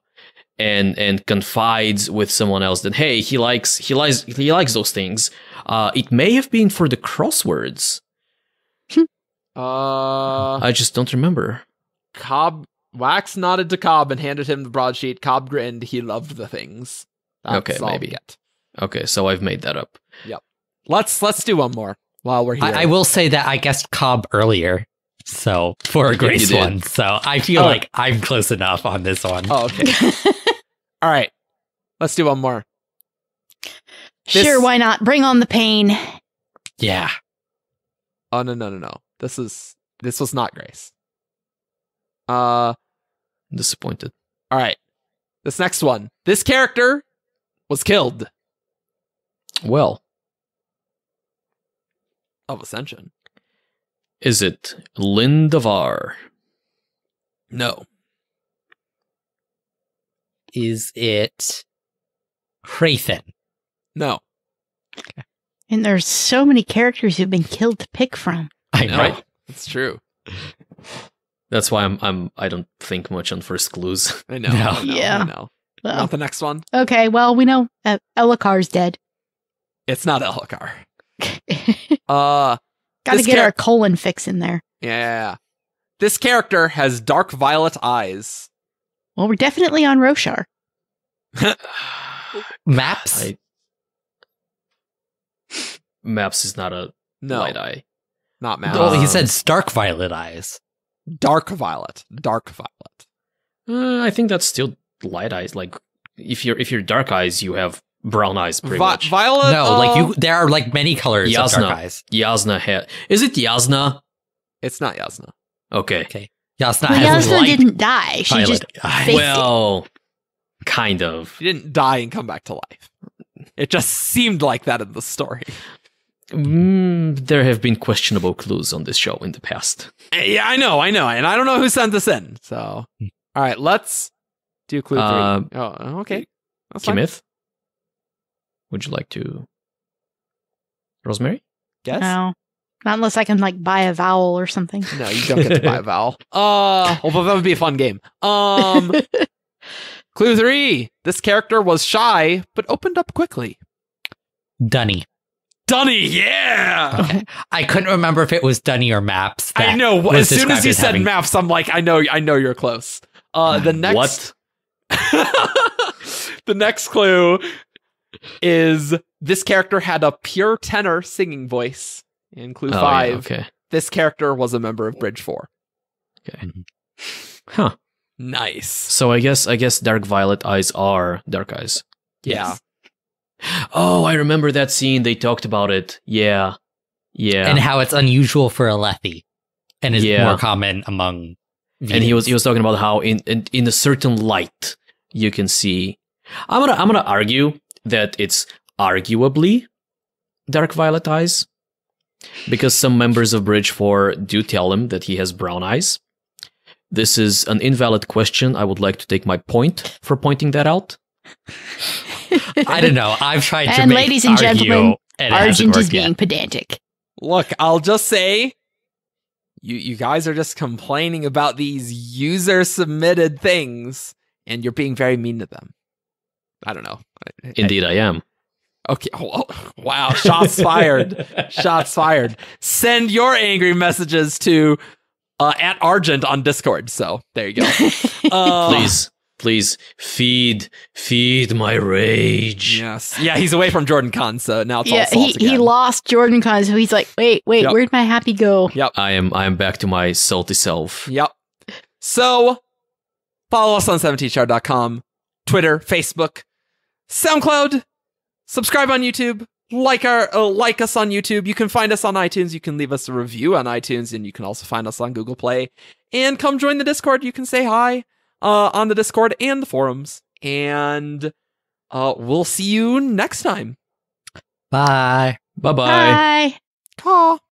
and confides with someone else that, hey, he likes those things. It may have been for the crosswords. I just don't remember. Wax nodded to Cobb and handed him the broadsheet. Cobb grinned. He loved the things. That's Okay, all maybe. we get. Okay, so I've made that up. Let's do one more while we're here. I will say that I guessed Cobb earlier, so for a You Grace did. one. So I feel like I'm close enough on this one. Oh, okay. All right. Let's do one more. This- Sure, why not? Bring on the pain. Yeah. Oh, no. This was not Grace. Disappointed. All right. This next one. This character was killed Well, of Ascension. is it Lindavar? No. Is it Hrathen? No. And there's so many characters who've been killed to pick from. I know. Right. It's true. That's why I don't think much on first clues. I know. No. I know. Yeah. I know. Well, Want the next one? okay, well, we know Elakar's dead. It's not Elhokar. Gotta This get char- our colon fix in there. Yeah. This character has dark violet eyes. Well, we're definitely on Roshar. Maps? Maps is not a No, light eye. not Matt. Oh, he said stark violet eyes. dark violet. Dark violet. I think that's still light eyes. Like if you're dark eyes, you have brown eyes pretty much. Violet. No, like there are like many colors of dark Yasna. eyes. Yasna had. Is it Yasna? It's not Yasna. Okay. Yasna Well, has Yasna light didn't die. She violet just eyes. faked Well, kind of. She didn't die and come back to life. It just seemed like that in the story. There have been questionable clues on this show in the past. Yeah, I know, and I don't know who sent this in. So, all right, let's do clue 3. Oh, okay, that's fine. Kaymyth? Would you like to? Rosemary? Guess? No. Not unless I can like buy a vowel or something. No, you don't get to buy a vowel. Well, that would be a fun game. Clue 3. This character was shy, but opened up quickly. Dunny. Dunny, yeah! Okay. I couldn't remember if it was Dunny or Maps. I that know. was As soon as described you as said having- maps, I'm like, I know you're close. The next... What? The next clue is this character had a pure tenor singing voice. In clue 5, Yeah, okay. this character was a member of Bridge 4. Okay. Huh. Nice. So I guess dark violet eyes are dark eyes. Yeah. Oh, I remember that scene. They talked about it. Yeah. and how it's unusual for a Lethe and is Yeah. more common among And he was talking about how in a certain light you can see. I'm gonna argue that it's arguably dark violet eyes, because some members of Bridge 4 do tell him that he has brown eyes. This is an invalid question. I would like to take my point for pointing that out. I don't know. I've tried to And make ladies and argue, gentlemen, and it hasn't Argent is worked yet. being pedantic. Look, I'll just say, you guys are just complaining about these user-submitted things, and you're being very mean to them. I don't know. Indeed, I am. Okay. Oh, wow. Shots fired. Shots fired. Send your angry messages to at Argent on Discord. So there you go. Please feed my rage. Yes. Yeah, he's away from JordanCon, so now it's all Yeah, salts again. he lost JordanCon, so he's like, wait, Yep. where'd my happy go? Yep. I am back to my salty self. Yep. So follow us on 17shard.com, Twitter, Facebook, SoundCloud, subscribe on YouTube, like us on YouTube. You can find us on iTunes. You can leave us a review on iTunes, and you can also find us on Google Play. And come join the Discord. You can say hi on the Discord and the forums. And we'll see you next time. Bye. Bye-bye. Bye. Caw.